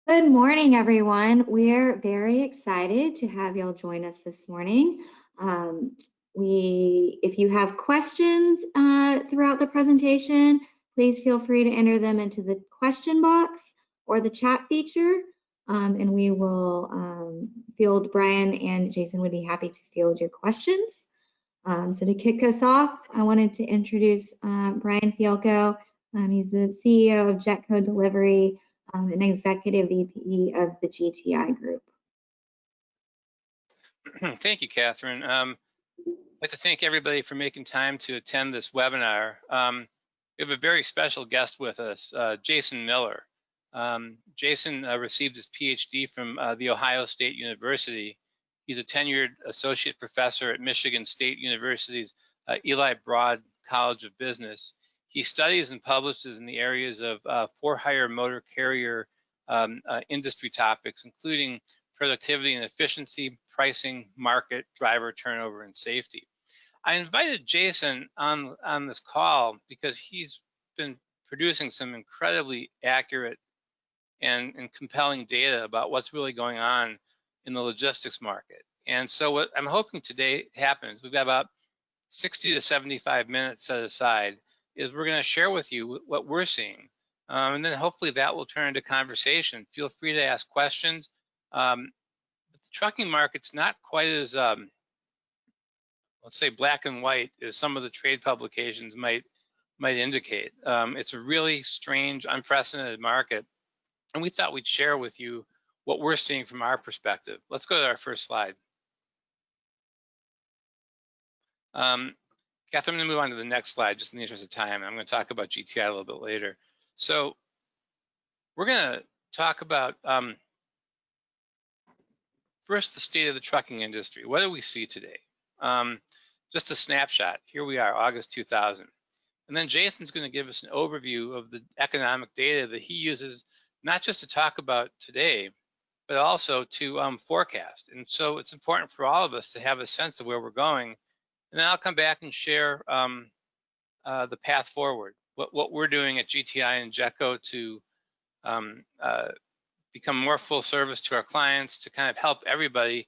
Good morning, everyone. We're very excited to have y'all join us this morning. If you have questions throughout the presentation, please feel free to enter them into the question box or the chat feature, and we will field. Brian and Jason would be happy to field your questions. So to kick us off, I wanted to introduce Brian Fielkow. He's the CEO of Jetco Delivery, an executive VP of the GTI Group. Thank you, Catherine. I'd like to thank everybody for making time to attend this webinar. We have a very special guest with us, Jason Miller. Jason received his PhD from The Ohio State University. He's a tenured associate professor at Michigan State University's Eli Broad College of Business. He studies and publishes in the areas of for-hire motor carrier industry topics, including productivity and efficiency, pricing, market, driver turnover, and safety. I invited Jason on this call because he's been producing some incredibly accurate and compelling data about what's really going on in the logistics market. And so what I'm hoping today happens, we've got about 60 to 75 minutes set aside, is we're going to share with you what we're seeing. And then hopefully that will turn into conversation. Feel free to ask questions. But the trucking market's not quite as, let's say, black and white as some of the trade publications might indicate. It's a really strange, unprecedented market. And we thought we'd share with you what we're seeing from our perspective. Let's go to our first slide. Catherine, I'm going to move on to the next slide just in the interest of time. I'm going to talk about GTI a little bit later. So we're going to talk about first the state of the trucking industry. What do we see today? Just a snapshot. Here we are, August 2000. And then Jason's going to give us an overview of the economic data that he uses not just to talk about today, but also to forecast. And so it's important for all of us to have a sense of where we're going. And then I'll come back and share the path forward, what we're doing at GTI and Jetco to become more full service to our clients, to kind of help everybody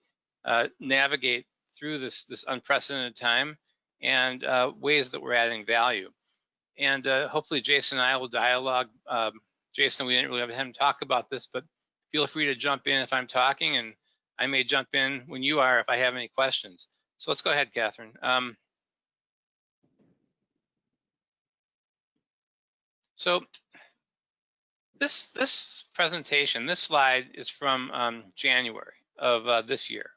navigate through this unprecedented time, and ways that we're adding value. And hopefully Jason and I will dialogue. Jason, we didn't really have him talk about this, but feel free to jump in if I'm talking, and I may jump in when you are if I have any questions. So let's go ahead, Catherine. So this presentation, this slide is from January of this year.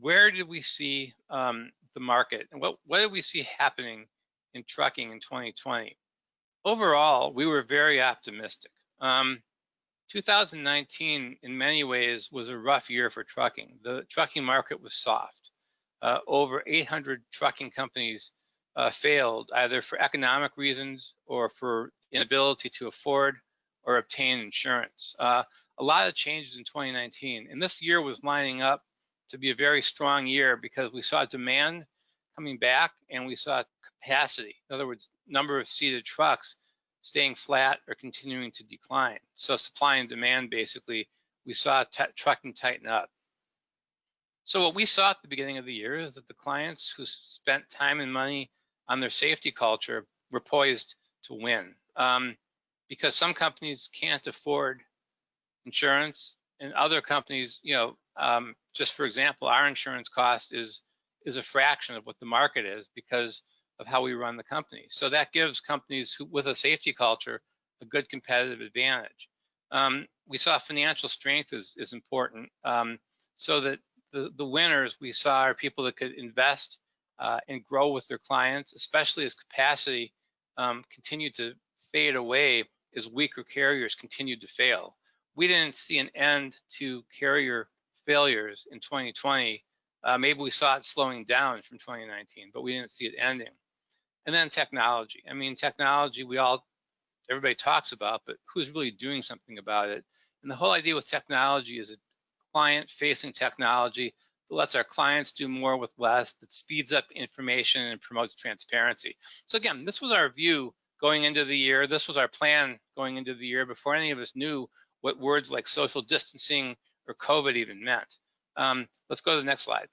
Where did we see the market, and what did we see happening in trucking in 2020? Overall, we were very optimistic. 2019, in many ways, was a rough year for trucking. The trucking market was soft. Over 800 trucking companies failed, either for economic reasons or for inability to afford or obtain insurance. A lot of changes in 2019, and this year was lining up to be a very strong year because we saw demand coming back and we saw capacity. In other words, number of seated trucks staying flat or continuing to decline. So supply and demand, basically, we saw trucking tighten up. So what we saw at the beginning of the year is that the clients who spent time and money on their safety culture were poised to win. Because some companies can't afford insurance, and other companies, just for example, our insurance cost is a fraction of what the market is because of how we run the company. So that gives companies with a safety culture a good competitive advantage. We saw financial strength is important, so that the winners we saw are people that could invest and grow with their clients, especially as capacity continued to fade away as weaker carriers continued to fail. We didn't see an end to carrier failures in 2020. Maybe we saw it slowing down from 2019, but we didn't see it ending. And then technology. I mean, technology, everybody talks about, but who's really doing something about it? And the whole idea with technology is a client-facing technology that lets our clients do more with less, that speeds up information and promotes transparency. So again, this was our view going into the year. This was our plan going into the year before any of us knew what words like social distancing or COVID even meant. Let's go to the next slide.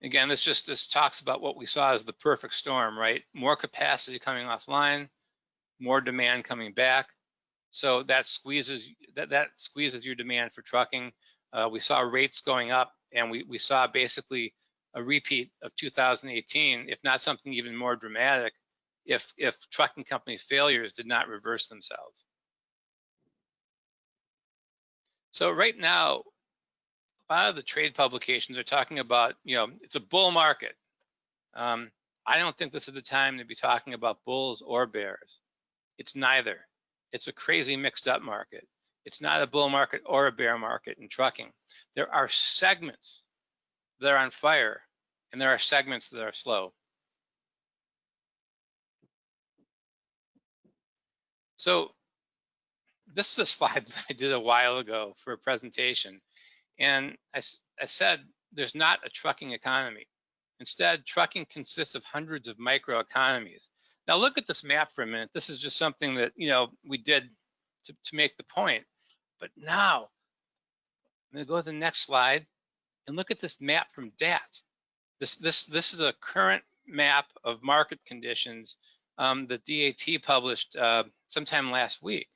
Again, this talks about what we saw as the perfect storm, right? More capacity coming offline, more demand coming back. So that squeezes your demand for trucking. We saw rates going up, and we saw basically a repeat of 2018, if not something even more dramatic, if trucking company failures did not reverse themselves. So right now, a lot of the trade publications are talking about, it's a bull market. I don't think this is the time to be talking about bulls or bears. It's neither. It's a crazy mixed up market. It's not a bull market or a bear market in trucking. There are segments that are on fire, and there are segments that are slow. So this is a slide that I did a while ago for a presentation. And I said, there's not a trucking economy. Instead, trucking consists of hundreds of micro economies. Now look at this map for a minute. This is just something that we did to make the point. But now, I'm gonna go to the next slide and look at this map from DAT. This is a current map of market conditions that DAT published sometime last week.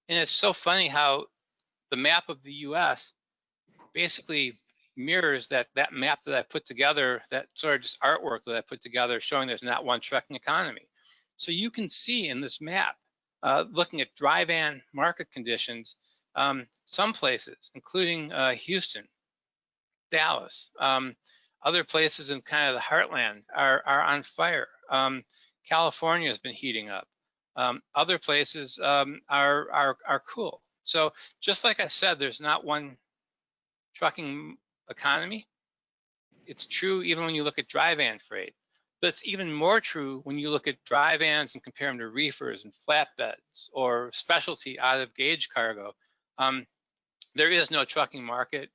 And it's so funny how the map of the US basically mirrors that map that I put together, that sort of just artwork that I put together showing there's not one trucking economy. So you can see in this map, looking at dry van market conditions, some places, including Houston, Dallas, other places in kind of the heartland are on fire. California has been heating up. Other places are cool. So just like I said, there's not one trucking economy. It's true even when you look at dry van freight, but it's even more true when you look at dry vans and compare them to reefers and flatbeds or specialty out of gauge cargo. There is no trucking market.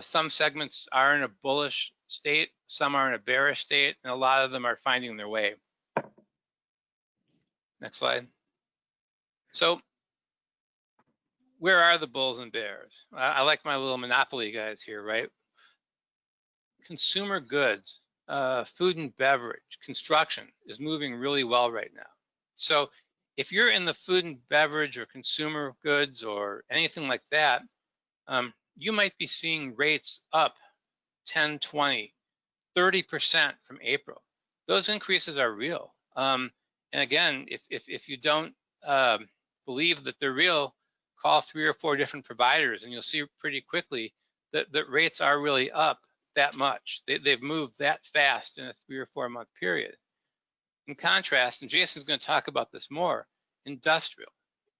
Some segments are in a bullish state, some are in a bearish state, and a lot of them are finding their way. Next slide. So where are the bulls and bears? I like my little monopoly guys here, right? Consumer goods, food and beverage, construction is moving really well right now. So if you're in the food and beverage or consumer goods or anything like that, you might be seeing rates up 10, 20, 30% from April. Those increases are real. And again, if you don't believe that they're real, call 3 or 4 different providers and you'll see pretty quickly that rates are really up that much. They've moved that fast in a 3 or 4 month period. In contrast, and Jason's going to talk about this more, industrial,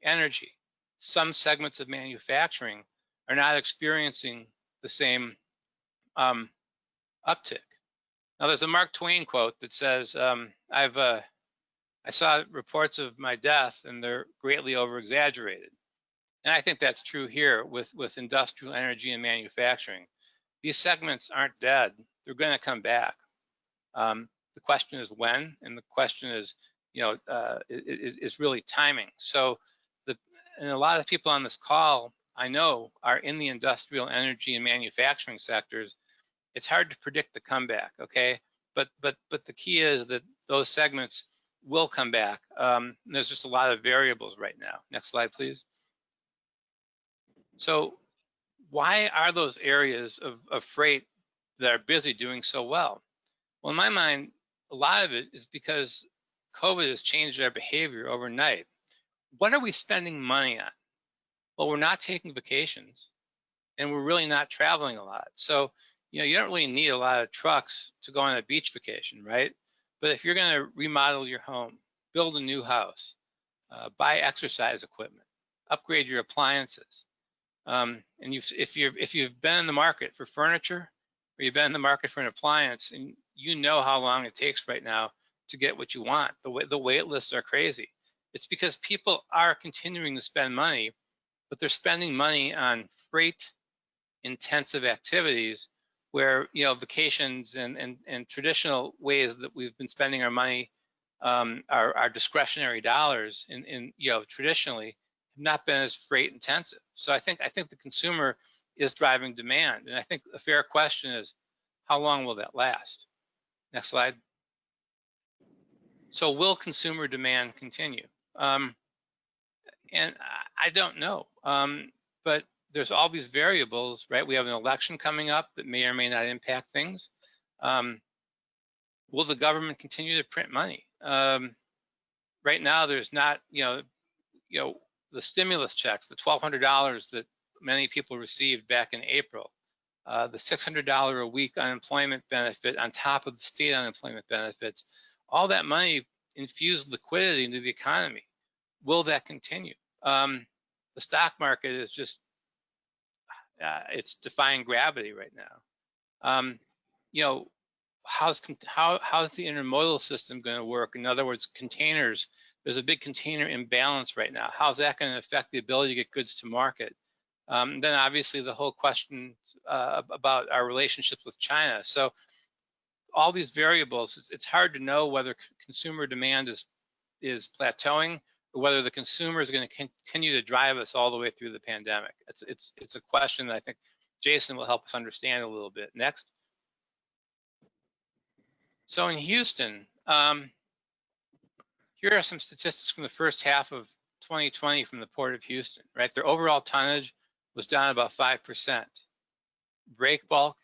energy, some segments of manufacturing are not experiencing the same uptick. Now there's a Mark Twain quote that says, I saw reports of my death and they're greatly over exaggerated. And I think that's true here with industrial, energy, and manufacturing. These segments aren't dead. They're going to come back. The question is when, and the question is, is really timing. So, and a lot of people on this call, I know, are in the industrial, energy, and manufacturing sectors. It's hard to predict the comeback, okay? But the key is that those segments will come back. There's just a lot of variables right now. Next slide, please. So why are those areas of freight that are busy doing so well? Well, in my mind, a lot of it is because COVID has changed our behavior overnight. What are we spending money on? Well, we're not taking vacations and we're really not traveling a lot. So, you don't really need a lot of trucks to go on a beach vacation, right? But if you're going to remodel your home, build a new house, buy exercise equipment, upgrade your appliances, and if you've been in the market for furniture or you've been in the market for an appliance, and you know how long it takes right now to get what you want, the wait lists are crazy. It's because people are continuing to spend money, but they're spending money on freight intensive activities where vacations and traditional ways that we've been spending our money our discretionary dollars in traditionally have not been as freight intensive. So I think the consumer is driving demand, and I think a fair question is, how long will that last? Next slide. So will consumer demand continue? And I don't know, but there's all these variables, right? We have an election coming up that may or may not impact things. Will the government continue to print money? Right now, there's not, the stimulus checks, the $1,200 that many people received back in April, the $600 a week unemployment benefit on top of the state unemployment benefits, all that money infused liquidity into the economy. Will that continue? The stock market is just, it's defying gravity right now. How's the intermodal system going to work? In other words, containers. There's a big container imbalance right now. How's that going to affect the ability to get goods to market? Then obviously the whole question about our relationships with China. So all these variables, it's hard to know whether consumer demand is plateauing or whether the consumer is going to continue to drive us all the way through the pandemic. It's a question that I think Jason will help us understand a little bit. Next. So in Houston, here are some statistics from the first half of 2020 from the Port of Houston, right? Their overall tonnage was down about 5%. Break bulk,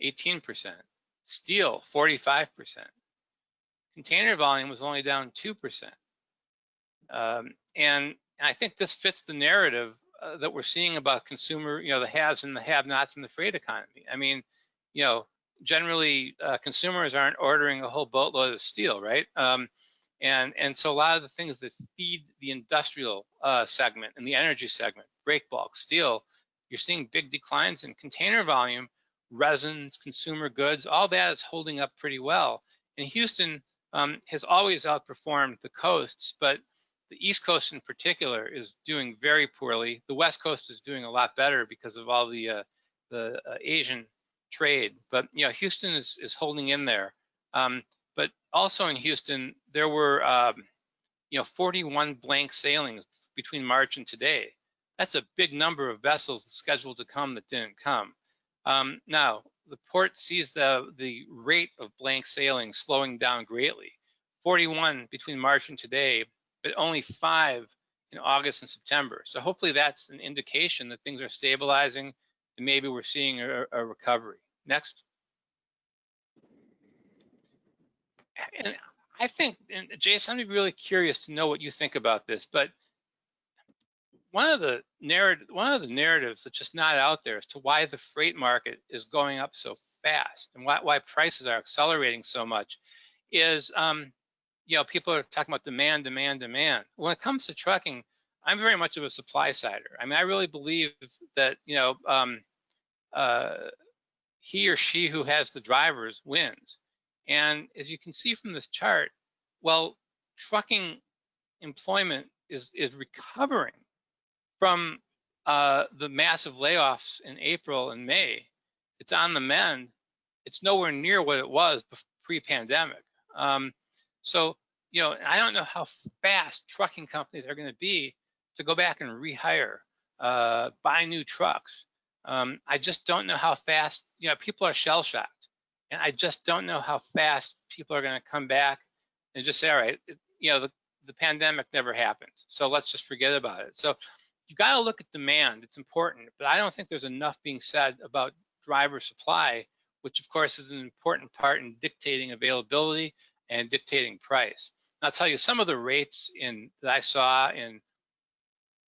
18%. Steel, 45%. Container volume was only down 2%. And I think this fits the narrative that we're seeing about consumer, the haves and the have-nots in the freight economy. I mean, generally consumers aren't ordering a whole boatload of steel, right? And so a lot of the things that feed the industrial segment and the energy segment, break bulk, steel, you're seeing big declines in container volume, resins, consumer goods, all that is holding up pretty well. And Houston has always outperformed the coasts, but the East Coast in particular is doing very poorly. The West Coast is doing a lot better because of all the Asian trade, but Houston is holding in there. But also in Houston, there were 41 blank sailings between March and today. That's a big number of vessels scheduled to come that didn't come. Now the port sees the rate of blank sailings slowing down greatly. 41 between March and today, but only 5 in August and September. So hopefully that's an indication that things are stabilizing and maybe we're seeing a recovery. Next. And I think, and Jason, I'm really curious to know what you think about this, but one of the narratives that's just not out there as to why the freight market is going up so fast and why prices are accelerating so much is, people are talking about demand. When it comes to trucking, I'm very much of a supply sider. I mean, I really believe that, he or she who has the drivers wins. And as you can see from this chart, well, trucking employment is recovering from the massive layoffs in April and May. It's on the mend. It's nowhere near what it was pre-pandemic. So, I don't know how fast trucking companies are going to be to go back and rehire, buy new trucks. I just don't know how fast, people are shell-shocked. And I just don't know how fast people are going to come back and just say, all right, the pandemic never happened, so let's just forget about it. So you've got to look at demand. It's important, but I don't think there's enough being said about driver supply, which of course is an important part in dictating availability and dictating price. And I'll tell you some of the rates that I saw in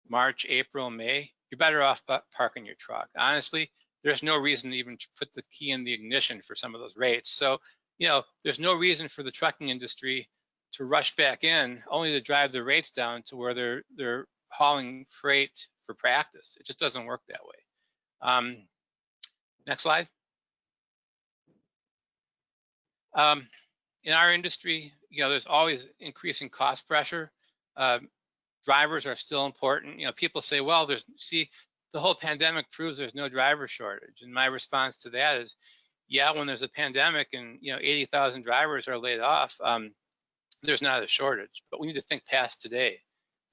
March, April, May, you're better off parking your truck. Honestly, there's no reason to even put the key in the ignition for some of those rates. So, there's no reason for the trucking industry to rush back in only to drive the rates down to where they're hauling freight for practice. It just doesn't work that way. Next slide. In our industry, there's always increasing cost pressure. Drivers are still important. People say, well, the whole pandemic proves there's no driver shortage. And my response to that is, yeah, when there's a pandemic and 80,000 drivers are laid off, there's not a shortage, but we need to think past today.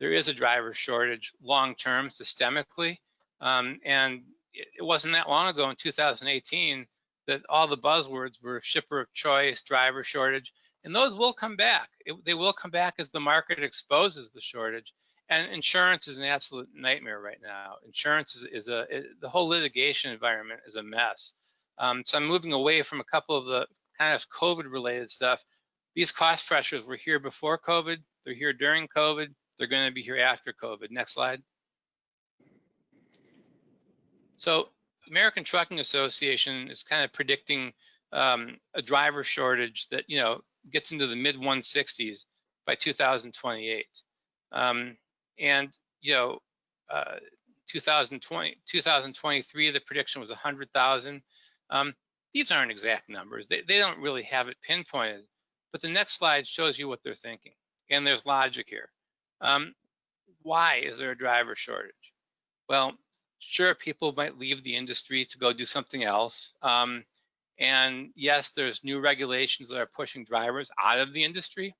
There is a driver shortage long-term, systemically, and it wasn't that long ago in 2018 that all the buzzwords were shipper of choice, driver shortage, and those will come back. They will come back as the market exposes the shortage. And insurance is an absolute nightmare right now. Insurance the whole litigation environment is a mess. So I'm moving away from a couple of the kind of COVID-related stuff. These cost pressures were here before COVID. They're here during COVID. They're going to be here after COVID. Next slide. So American Trucking Association is kind of predicting a driver shortage that, you know, gets into the mid 160s by 2028. And, you know, 2023, the prediction was 100,000. These aren't exact numbers. They don't really have it pinpointed, but the next slide shows you what they're thinking. And there's logic here. Why is there a driver shortage? Well, sure, people might leave the industry to go do something else. And yes, there's new regulations that are pushing drivers out of the industry.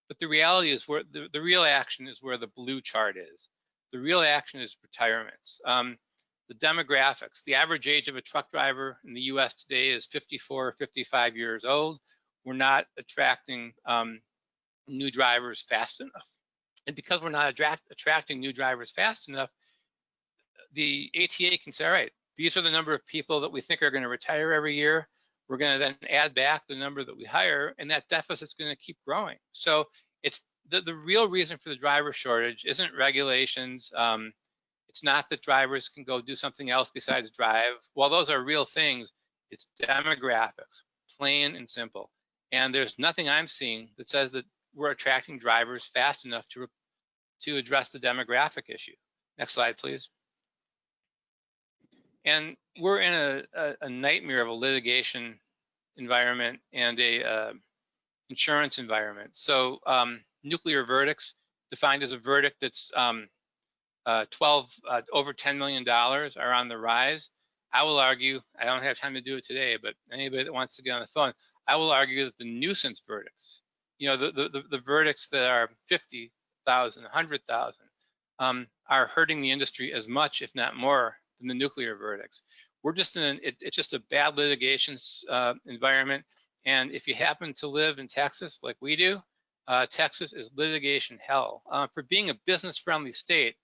But the reality is where the real action is where the blue chart is. The real action is retirements. The demographics, the average age of a truck driver in the US today is 54 or 55 years old. We're not attracting new drivers fast enough. And because we're not attracting new drivers fast enough, the ATA can say, all right, these are the number of people that we think are going to retire every year. We're going to then add back the number that we hire, and that deficit's going to keep growing. So it's the real reason for the driver shortage isn't regulations. It's not that drivers can go do something else besides drive. While those are real things, it's demographics, plain and simple. And there's nothing I'm seeing that says that we're attracting drivers fast enough to address the demographic issue. Next slide, please. And we're in a nightmare of a litigation environment and a insurance environment. So nuclear verdicts, defined as a verdict that's over $10 million, are on the rise. I will argue, I don't have time to do it today, but anybody that wants to get on the phone, I will argue that the nuisance verdicts, you know, the verdicts that are 50,000, 100,000, are hurting the industry as much, if not more, than the nuclear verdicts. We're just it's just a bad litigation environment. And if you happen to live in Texas like we do, Texas is litigation hell. For being a business-friendly state,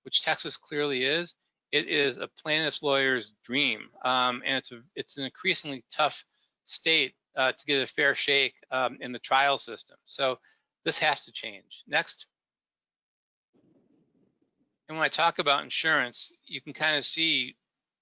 which Texas clearly is, it is a plaintiff's lawyer's dream. And it's an increasingly tough state to get a fair shake in the trial system. So this has to change. Next. And when I talk about insurance, you can kind of see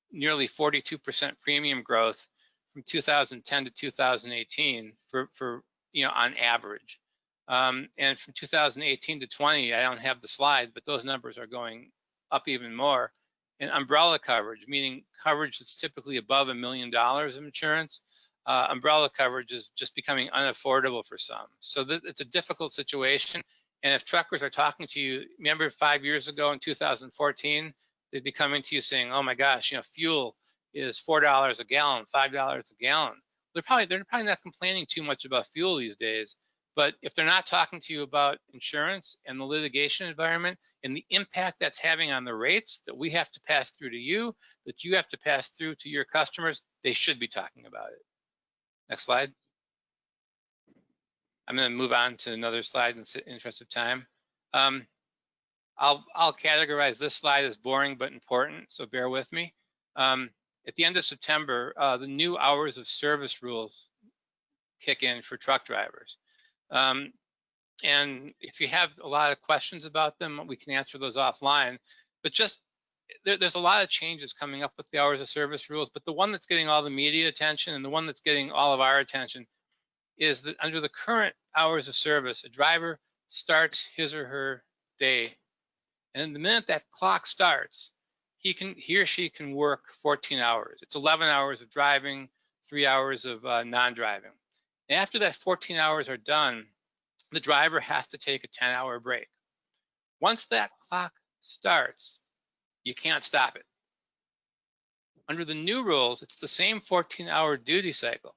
nearly 42% premium growth from 2010 to 2018 for you know, on average. And from 2018 to 20, I don't have the slide, but those numbers are going up even more. And umbrella coverage, meaning coverage that's typically above $1 million of insurance, umbrella coverage is just becoming unaffordable for some. So it's a difficult situation. And if truckers are talking to you, remember 5 years ago in 2014, they'd be coming to you saying, oh my gosh, you know, fuel is $4 a gallon, $5 a gallon. They're probably not complaining too much about fuel these days. But if they're not talking to you about insurance and the litigation environment and the impact that's having on the rates that we have to pass through to you, that you have to pass through to your customers, they should be talking about it. Next slide. I'm going to move on to another slide in the interest of time. I'll categorize this slide as boring but important, so bear with me. At the end of September, the new hours of service rules kick in for truck drivers. And if you have a lot of questions about them, we can answer those offline. But just there's a lot of changes coming up with the hours of service rules, but the one that's getting all the media attention and the one that's getting all of our attention is that under the current hours of service, a driver starts his or her day, and the minute that clock starts, he or she can work 14 hours. It's 11 hours of driving, 3 hours of non-driving. And after that 14 hours are done, the driver has to take a 10-hour break. Once that clock starts, you can't stop it. Under the new rules, it's the same 14-hour duty cycle.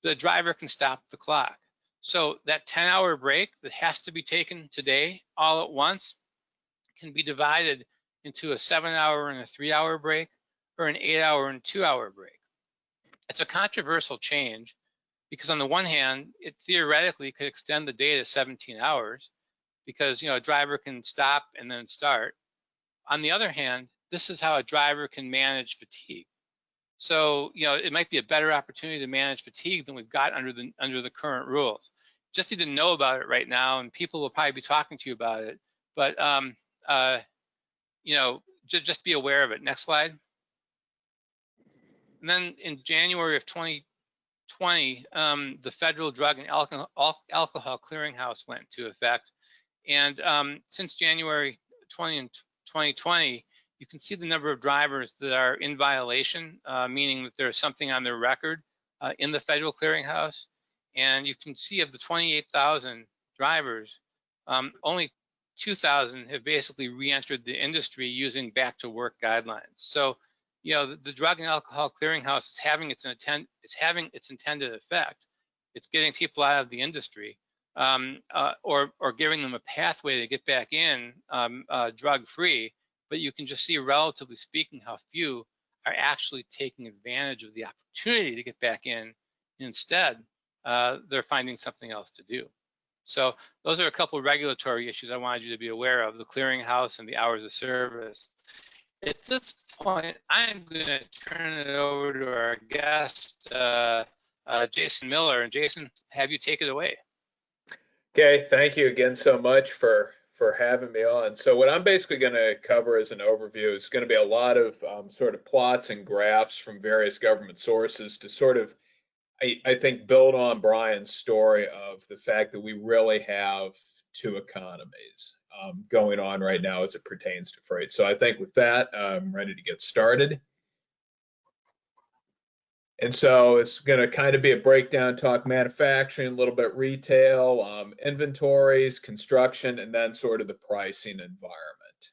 The driver can stop the clock. So that 10-hour break that has to be taken today all at once can be divided into a 7-hour and a 3-hour break, or an 8-hour and 2-hour break. It's a controversial change because on the one hand, it theoretically could extend the day to 17 hours because a driver can stop and then start. On the other hand, this is how a driver can manage fatigue. So it might be a better opportunity to manage fatigue than we've got under the current rules. Just need to know about it right now, and people will probably be talking to you about it. But just be aware of it. Next slide. And then in January of 2020, the Federal Drug and Alcohol Clearinghouse went into effect. And since January 2020, you can see the number of drivers that are in violation, meaning that there's something on their record in the Federal Clearinghouse. And you can see of the 28,000 drivers, only 2,000 have basically re-entered the industry using back to work guidelines. So, the Drug and Alcohol Clearinghouse is having its intended effect. It's getting people out of the industry, or giving them a pathway to get back in drug-free. But you can just see, relatively speaking, how few are actually taking advantage of the opportunity to get back in. Instead, they're finding something else to do. So those are a couple of regulatory issues I wanted you to be aware of: the clearinghouse and the hours of service. At this point, I'm going to turn it over to our guest, Jason Miller. And Jason, have you take it away? Okay, thank you again so much for having me on. So what I'm basically going to cover as an overview is going to be a lot of sort of plots and graphs from various government sources to sort of, I think, build on Brian's story of the fact that we really have two economies going on right now as it pertains to freight. So I think with that, I'm ready to get started. And so it's going to kind of be a breakdown, talk manufacturing, a little bit retail, inventories, construction, and then sort of the pricing environment.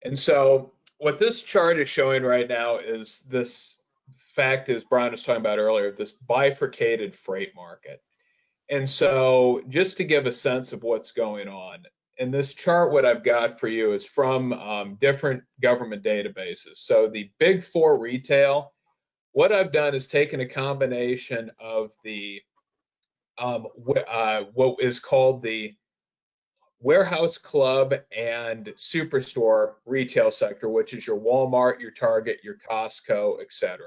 And so what this chart is showing right now is this fact, as Brian was talking about earlier, this bifurcated freight market. And so just to give a sense of what's going on, in this chart, what I've got for you is from different government databases. So the big four retail, what I've done is taken a combination of the what is called the warehouse club and superstore retail sector, which is your Walmart, your Target, your Costco, etc.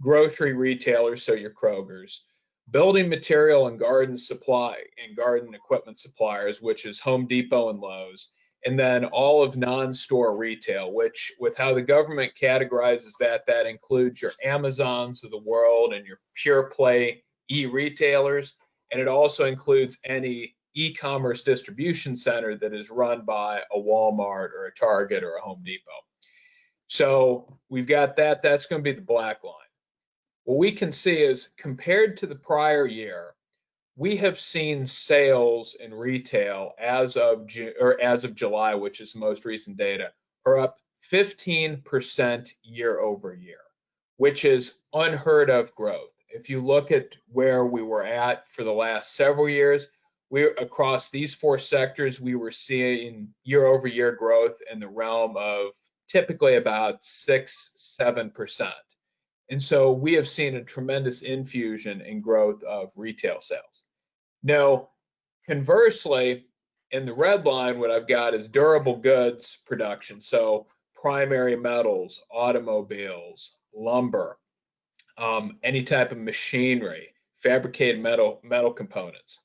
Grocery retailers, so your Kroger's. Building material and garden supply and garden equipment suppliers, which is Home Depot and Lowe's, and then all of non-store retail, which, with how the government categorizes that includes your Amazons of the world and your pure play e-retailers, and it also includes any e-commerce distribution center that is run by a Walmart or a Target or a Home Depot. So we've got that. That's going to be the black line. What we can see is, compared to the prior year, we have seen sales in retail as of July, which is the most recent data, are up 15% year over year, which is unheard of growth. If you look at where we were at for the last several years, across these four sectors, we were seeing year over year growth in the realm of typically about 6-7%. And so we have seen a tremendous infusion in growth of retail sales. Now, conversely, in the red line, what I've got is durable goods production. So primary metals, automobiles, lumber, any type of machinery, fabricated metal components.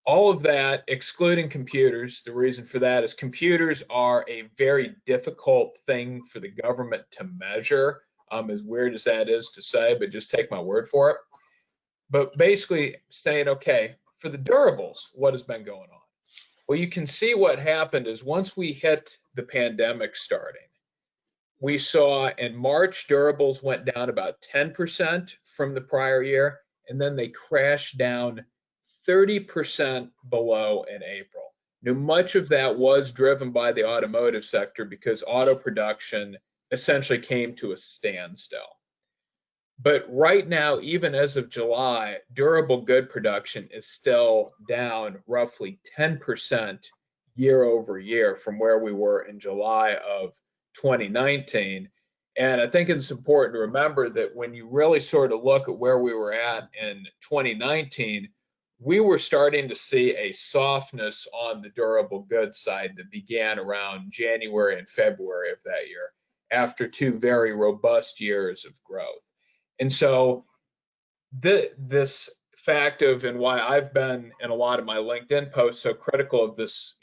All of that, excluding computers. The reason for that is computers are a very difficult thing for the government to measure. As weird as that is to say, but just take my word for it. But basically saying, okay, for the durables, what has been going on? Well, you can see what happened is once we hit the pandemic starting, we saw in March, durables went down about 10% from the prior year, and then they crashed down 30% below in April. Now, much of that was driven by the automotive sector because auto production essentially came to a standstill. But right now, even as of July, durable good production is still down roughly 10% year over year from where we were in July of 2019. And I think it's important to remember that when you really sort of look at where we were at in 2019, we were starting to see a softness on the durable goods side that began around January and February of that year, after two very robust years of growth. And so this fact of, and why I've been in a lot of my LinkedIn posts so critical of this,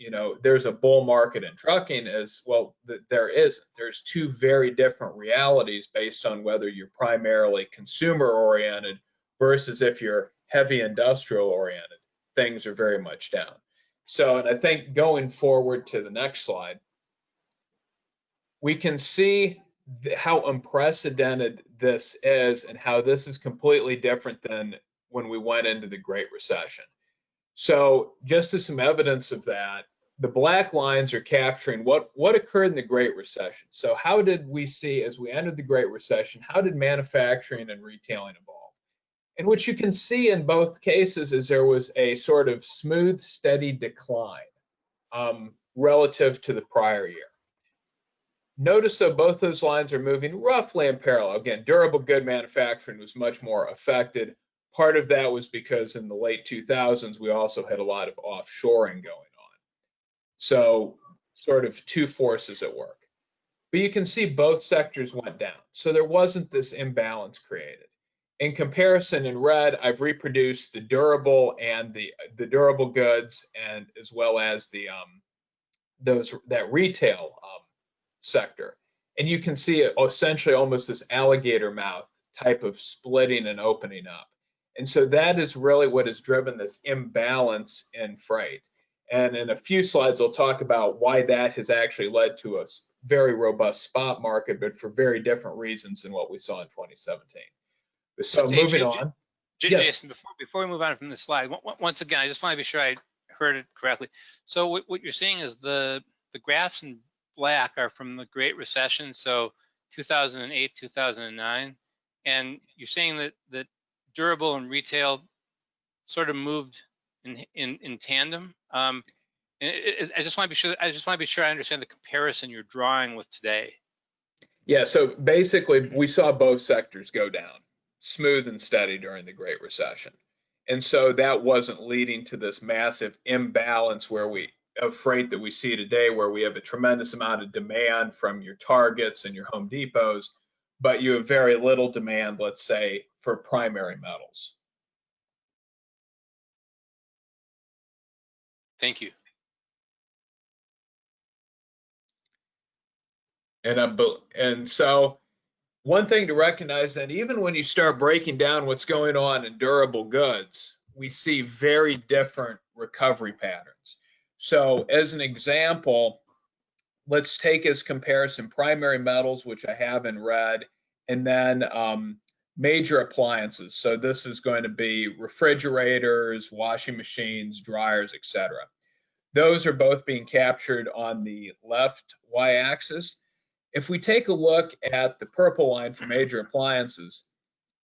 there's a bull market in trucking, as well, there isn't. There's two very different realities based on whether you're primarily consumer oriented versus if you're heavy industrial oriented. Things are very much down. So, and I think going forward to the next slide, we can see how unprecedented this is and how this is completely different than when we went into the Great Recession. So just as some evidence of that, the black lines are capturing what occurred in the Great Recession. So how did we see, as we entered the Great Recession, how did manufacturing and retailing evolve? And what you can see in both cases is there was a sort of smooth, steady decline relative to the prior year. Notice though, both those lines are moving roughly in parallel. Again, durable good manufacturing was much more affected. Part of that was because in the late 2000s, we also had a lot of offshoring going on. So sort of two forces at work. But you can see both sectors went down. So there wasn't this imbalance created. In comparison, in red, I've reproduced the durable and the durable goods, and as well as the that retail sector. And you can see essentially almost this alligator mouth type of splitting and opening up. And so that is really what has driven this imbalance in freight. And in a few slides, I'll talk about why that has actually led to a very robust spot market, but for very different reasons than what we saw in 2017. So moving on. Jason, before we move on from this slide, once again, I just want to be sure I heard it correctly. So what you're seeing is the graphs in black are from the Great Recession, so 2008, 2009, and you're saying that durable and retail sort of moved in tandem. I just want to be sure I understand the comparison you're drawing with today. Yeah, so basically we saw both sectors go down, smooth and steady during the Great Recession. And so that wasn't leading to this massive imbalance of freight that we see today, where we have a tremendous amount of demand from your Targets and your Home Depots, but you have very little demand, let's say, for primary metals. Thank you. And so one thing to recognize, that even when you start breaking down what's going on in durable goods, we see very different recovery patterns. So as an example, let's take as comparison primary metals, which I have in red, and then major appliances. So this is going to be refrigerators, washing machines, dryers, etc. Those are both being captured on the left y-axis. If we take a look at the purple line for major appliances,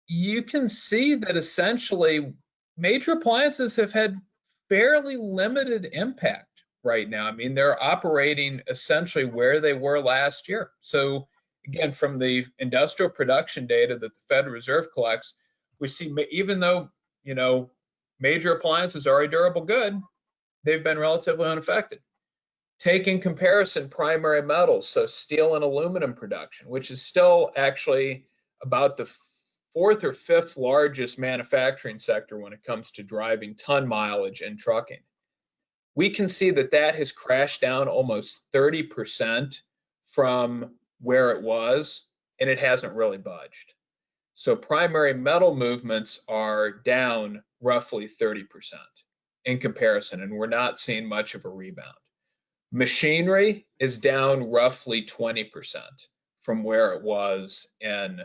you can see that essentially major appliances have had fairly limited impact right now. I mean, they're operating essentially where they were last year. So again, from the industrial production data that the Federal Reserve collects, we see even though, major appliances are a durable good, they've been relatively unaffected. Take in comparison primary metals, so steel and aluminum production, which is still actually about the fourth or fifth largest manufacturing sector when it comes to driving ton mileage in trucking. We can see that that has crashed down almost 30% from where it was, and it hasn't really budged. So primary metal movements are down roughly 30% in comparison, and we're not seeing much of a rebound. Machinery is down roughly 20% from where it was in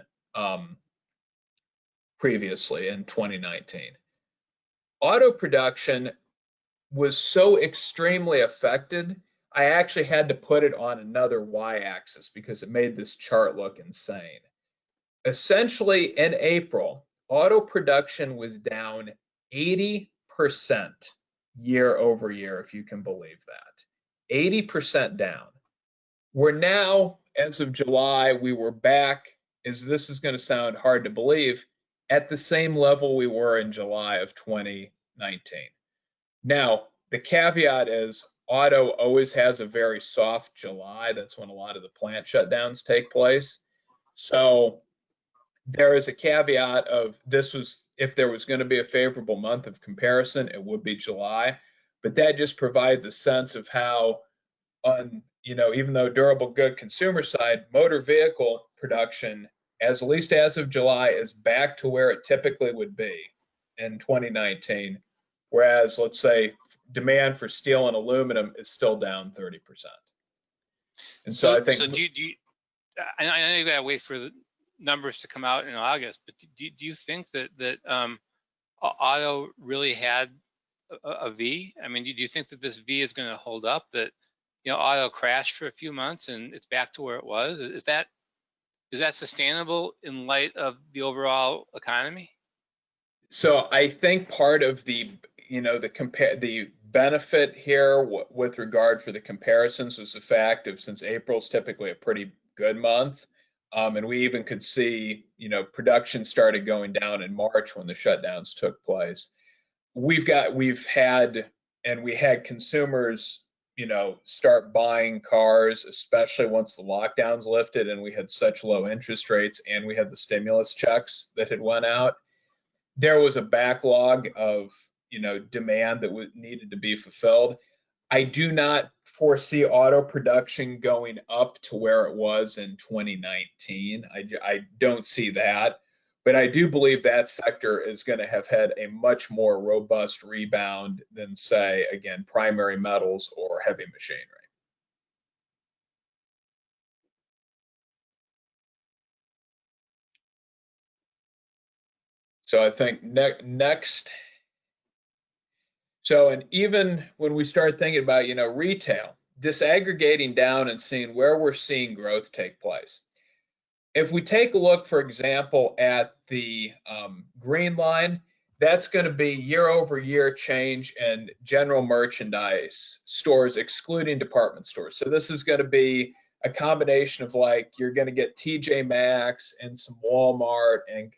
previously in 2019. Auto production was so extremely affected, I actually had to put it on another y-axis because it made this chart look insane. essentially in April, auto production was down 80% year over year, if you can believe that. 80% down. We're now, as of July, we were back, as this is going to sound hard to believe, at the same level we were in July of 2019. Now, the caveat is auto always has a very soft July. That's when a lot of the plant shutdowns take place. So there is a caveat of this was, if there was going to be a favorable month of comparison, it would be July. But that just provides a sense of how, even though durable good consumer side, motor vehicle production, at least as of July, is back to where it typically would be in 2019. Whereas, let's say, demand for steel and aluminum is still down 30%. And so I think. So I know you gotta wait for the numbers to come out in August, but do you think that auto really had a V? I mean, do you think that this V is going to hold up? That auto crashed for a few months and it's back to where it was? Is that sustainable in light of the overall economy? So I think part of the the benefit here with regard for the comparisons was the fact of, since April's typically a pretty good month, and we even could see production started going down in March when the shutdowns took place. We had consumers start buying cars, especially once the lockdowns lifted and we had such low interest rates and we had the stimulus checks that had went out. There was a backlog of demand that needed to be fulfilled. I do not foresee auto production going up to where it was in 2019. I don't see that, but I do believe that sector is going to have had a much more robust rebound than, say, again, primary metals or heavy machinery. So I think next. So, and even when we start thinking about, retail, disaggregating down and seeing where we're seeing growth take place. If we take a look, for example, at the green line, that's going to be year over year change in general merchandise stores, excluding department stores. So this is going to be a combination of, like, you're going to get TJ Maxx and some Walmart and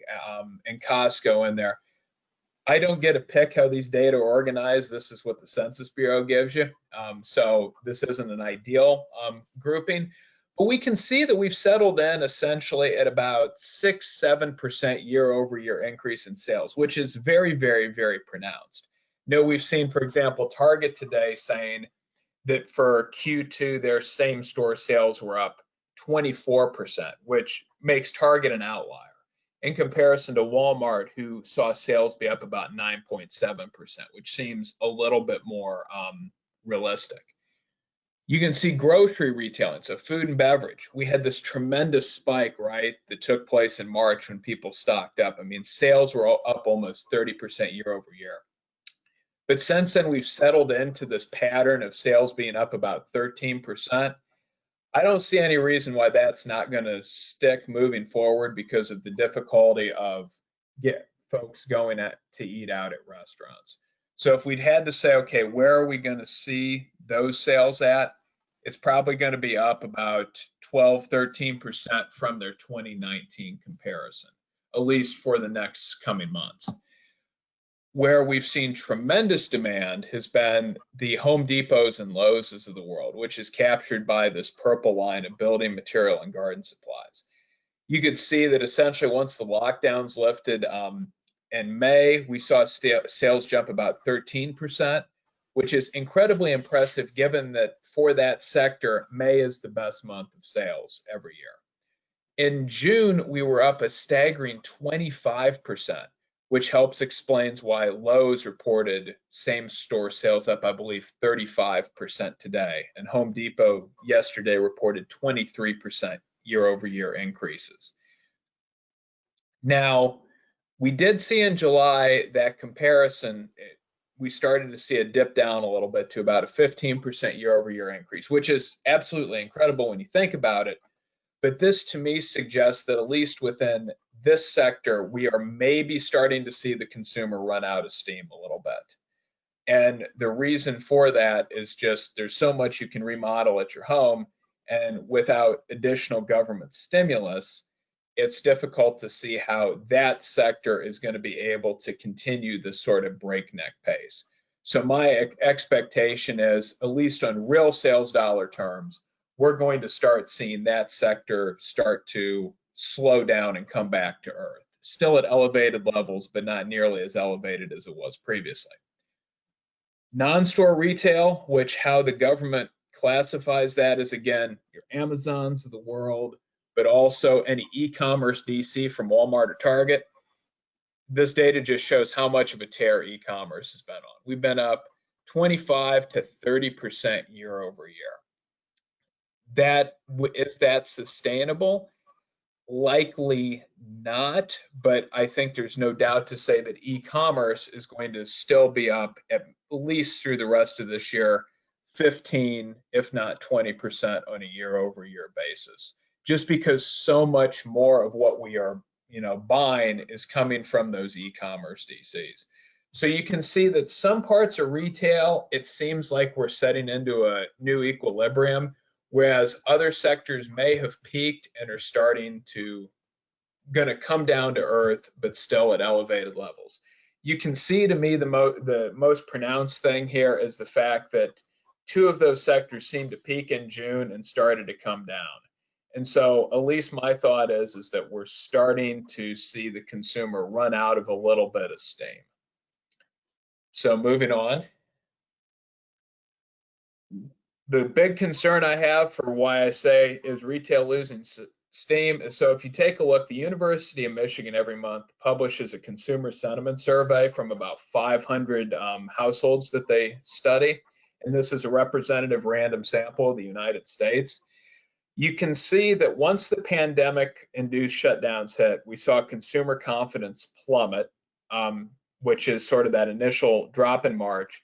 Costco in there. I don't get to pick how these data are organized. This is what the Census Bureau gives you. So this isn't an ideal grouping, but we can see that we've settled in essentially at about 6-7% year over year increase in sales, which is very, very, very pronounced. We've seen, for example, Target today saying that for Q2, their same store sales were up 24%, which makes Target an outlier in comparison to Walmart, who saw sales be up about 9.7%, which seems a little bit more realistic. You can see grocery retailing, so food and beverage. We had this tremendous spike, right, that took place in March when people stocked up. I mean, sales were up almost 30% year over year. But since then, we've settled into this pattern of sales being up about 13%. I don't see any reason why that's not going to stick moving forward because of the difficulty of folks going to eat out at restaurants. So if we'd had to say, okay, where are we going to see those sales at? It's probably going to be up about 12-13% from their 2019 comparison, at least for the next coming months. Where we've seen tremendous demand has been the Home Depots and Lowe's of the world, which is captured by this purple line of building material and garden supplies. You could see that essentially once the lockdowns lifted in May, we saw sales jump about 13%, which is incredibly impressive given that for that sector, May is the best month of sales every year. In June, we were up a staggering 25%. Which helps explains why Lowe's reported same store sales up, I believe, 35% today. And Home Depot yesterday reported 23% year over year increases. Now, we did see in July that comparison, we started to see a dip down a little bit to about a 15% year over year increase, which is absolutely incredible when you think about it. But this to me suggests that at least within this sector, we are maybe starting to see the consumer run out of steam a little bit. And the reason for that is just there's so much you can remodel at your home, and without additional government stimulus, it's difficult to see how that sector is going to be able to continue this sort of breakneck pace. So my expectation is, at least on real sales dollar terms, we're going to start seeing that sector start to slow down and come back to earth. Still at elevated levels, but not nearly as elevated as it was previously. Non-store retail, which how the government classifies that is, again, your Amazons of the world, but also any e-commerce DC from Walmart or Target. This data just shows how much of a tear e-commerce has been on. We've been up 25 to 30% year over year. Is that sustainable? Likely not, but I think there's no doubt to say that e-commerce is going to still be up at least through the rest of this year, 15, if not 20% on a year over year basis, just because so much more of what we are, buying is coming from those e-commerce DCs. So you can see that some parts of retail, it seems like we're setting into a new equilibrium, whereas other sectors may have peaked and are starting to come down to earth, but still at elevated levels. You can see, to me, the most pronounced thing here is the fact that two of those sectors seemed to peak in June and started to come down. And so at least my thought is that we're starting to see the consumer run out of a little bit of steam. So moving on. The big concern I have for why I say is retail losing steam is, so if you take a look, the University of Michigan every month publishes a consumer sentiment survey from about 500 households that they study. And this is a representative random sample of the United States. You can see that once the pandemic-induced shutdowns hit, we saw consumer confidence plummet, which is sort of that initial drop in March.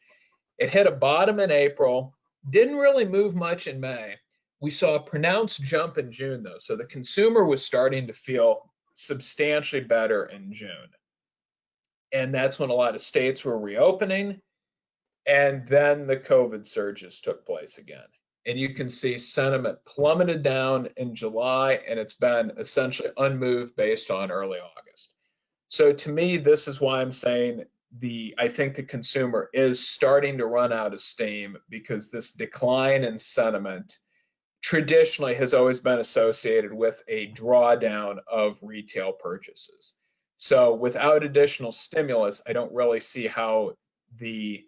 It hit a bottom in April, didn't really move much in May. We saw a pronounced jump in June, though. So the consumer was starting to feel substantially better in June. And that's when a lot of states were reopening. And then the COVID surges took place again. And you can see sentiment plummeted down in July, and it's been essentially unmoved based on early August. So to me, this is why I'm saying I think the consumer is starting to run out of steam, because this decline in sentiment traditionally has always been associated with a drawdown of retail purchases. So without additional stimulus, I don't really see how the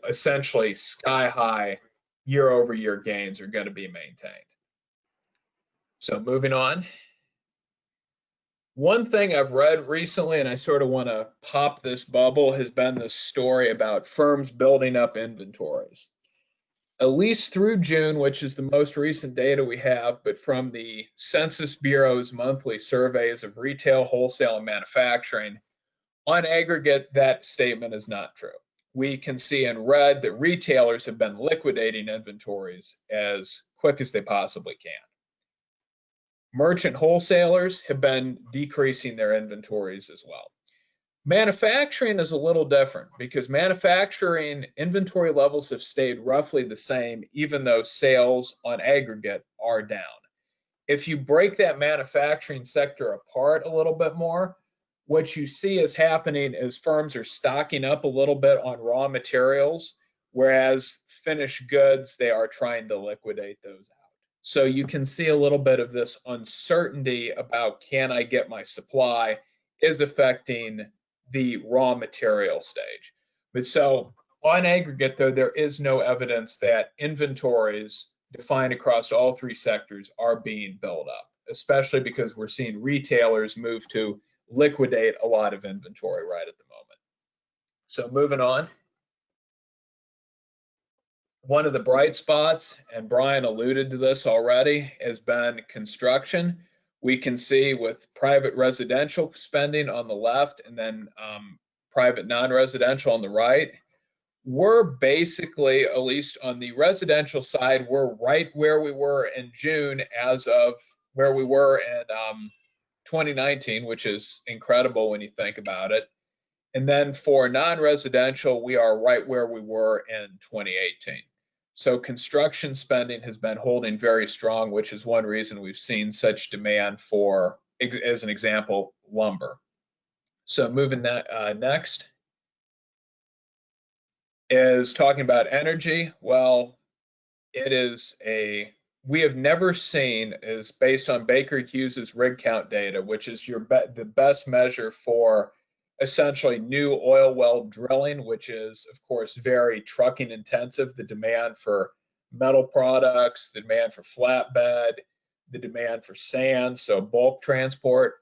essentially sky high year over year gains are going to be maintained. So moving on. One thing I've read recently, and I sort of want to pop this bubble, has been this story about firms building up inventories. At least through June, which is the most recent data we have, but from the Census Bureau's monthly surveys of retail, wholesale, and manufacturing, on aggregate, that statement is not true. We can see in red that retailers have been liquidating inventories as quick as they possibly can. Merchant wholesalers have been decreasing their inventories as well. Manufacturing is a little different, because manufacturing inventory levels have stayed roughly the same, even though sales on aggregate are down. If you break that manufacturing sector apart a little bit more, what you see is happening is firms are stocking up a little bit on raw materials, whereas finished goods, they are trying to liquidate those out. So you can see a little bit of this uncertainty about, can I get my supply, is affecting the raw material stage. But so on aggregate, though, there is no evidence that inventories defined across all three sectors are being built up, especially because we're seeing retailers move to liquidate a lot of inventory right at the moment. So moving on. One of the bright spots, and Brian alluded to this already, has been construction. We can see with private residential spending on the left, and then private non-residential on the right, we're basically, at least on the residential side, we're right where we were in June as of where we were in 2019, which is incredible when you think about it. And then for non-residential, we are right where we were in 2018. So construction spending has been holding very strong, which is one reason we've seen such demand for, as an example, lumber. So moving that next is talking about energy. Well, we have never seen, is based on Baker Hughes's rig count data, which is the best measure for essentially new oil well drilling, which is of course very trucking intensive, the demand for metal products, the demand for flatbed, the demand for sand, so bulk transport.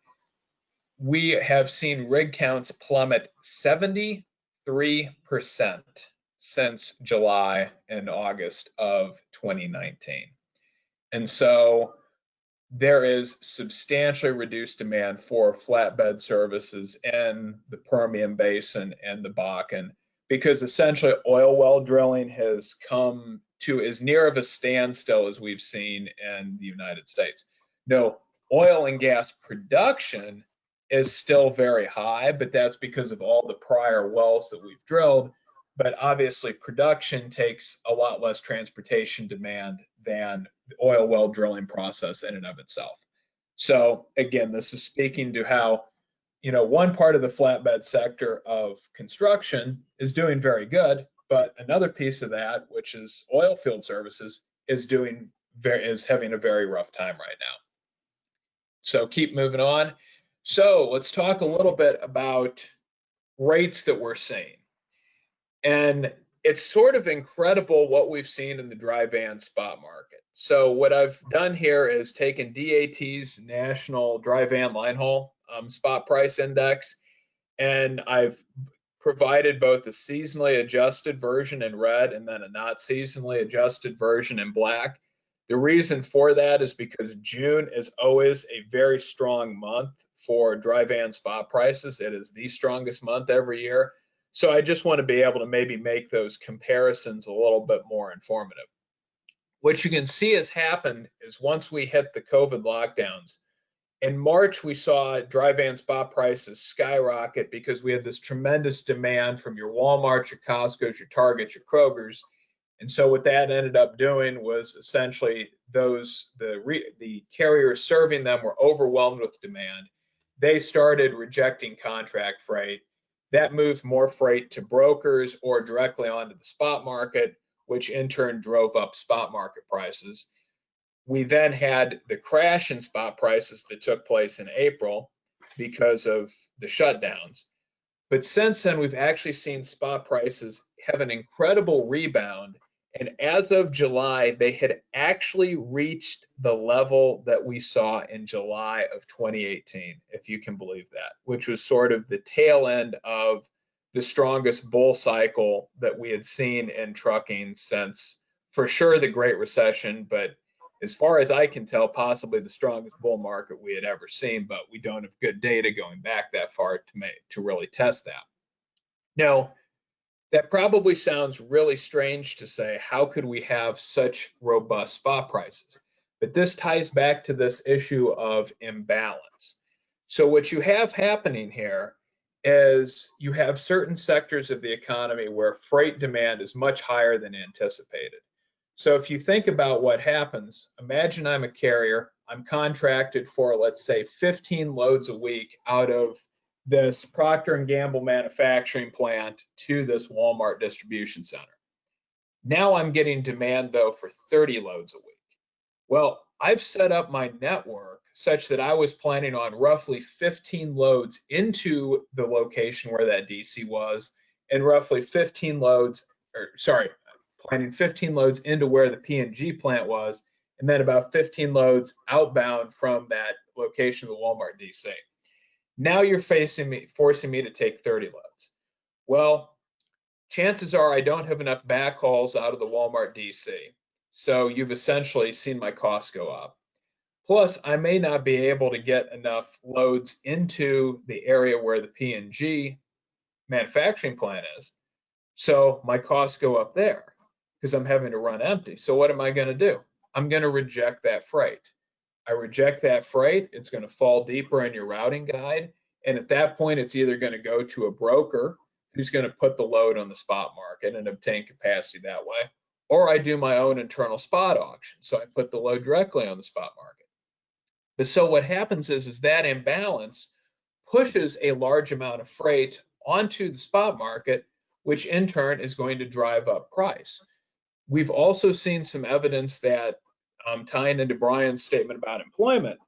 We have seen rig counts plummet 73% since July and August of 2019. And so there is substantially reduced demand for flatbed services in the Permian Basin and the Bakken, because essentially oil well drilling has come to as near of a standstill as we've seen in the United States. No, oil and gas production is still very high, but that's because of all the prior wells that we've drilled. But obviously production takes a lot less transportation demand than the oil well drilling process in and of itself. So again, this is speaking to how, one part of the flatbed sector of construction is doing very good, but another piece of that, which is oil field services, is having a very rough time right now. So keep moving on. So let's talk a little bit about rates that we're seeing. And it's sort of incredible what we've seen in the dry van spot market. So what I've done here is taken DAT's national dry van line haul spot price index, and I've provided both a seasonally adjusted version in red and then a not seasonally adjusted version in black. The reason for that is because June is always a very strong month for dry van spot prices. It is the strongest month every year. So I just want to be able to maybe make those comparisons a little bit more informative. What you can see has happened is once we hit the COVID lockdowns, in March we saw dry van spot prices skyrocket because we had this tremendous demand from your Walmarts, your Costco's, your Targets, your Kroger's. And so what that ended up doing was essentially the carriers serving them were overwhelmed with demand. They started rejecting contract freight. That moved more freight to brokers or directly onto the spot market, which in turn drove up spot market prices. We then had the crash in spot prices that took place in April because of the shutdowns. But since then, we've actually seen spot prices have an incredible rebound. And as of July, they had actually reached the level that we saw in July of 2018, if you can believe that, which was sort of the tail end of the strongest bull cycle that we had seen in trucking since, for sure, the Great Recession, but as far as I can tell, possibly the strongest bull market we had ever seen, but we don't have good data going back that far to really test that. Now, that probably sounds really strange to say, how could we have such robust spot prices? But this ties back to this issue of imbalance. So what you have happening here is you have certain sectors of the economy where freight demand is much higher than anticipated. So if you think about what happens, imagine I'm a carrier, I'm contracted for, let's say, 15 loads a week out of this Procter & Gamble manufacturing plant to this Walmart distribution center. Now I'm getting demand though for 30 loads a week. Well, I've set up my network such that I was planning on roughly 15 loads into the location where that DC was, and roughly 15 loads, planning 15 loads into where the P&G plant was, and then about 15 loads outbound from that location of the Walmart DC. Now you're forcing me to take 30 loads. Well, chances are I don't have enough backhauls out of the Walmart DC. So you've essentially seen my costs go up. Plus, I may not be able to get enough loads into the area where the P&G manufacturing plant is. So my costs go up there because I'm having to run empty. So what am I going to do? I'm going to reject that freight. I reject that freight, it's going to fall deeper in your routing guide. And at that point, it's either going to go to a broker who's going to put the load on the spot market and obtain capacity that way, or I do my own internal spot auction. So I put the load directly on the spot market. But so what happens is that imbalance pushes a large amount of freight onto the spot market, which in turn is going to drive up price. We've also seen some evidence that, tying into Brian's statement about employment,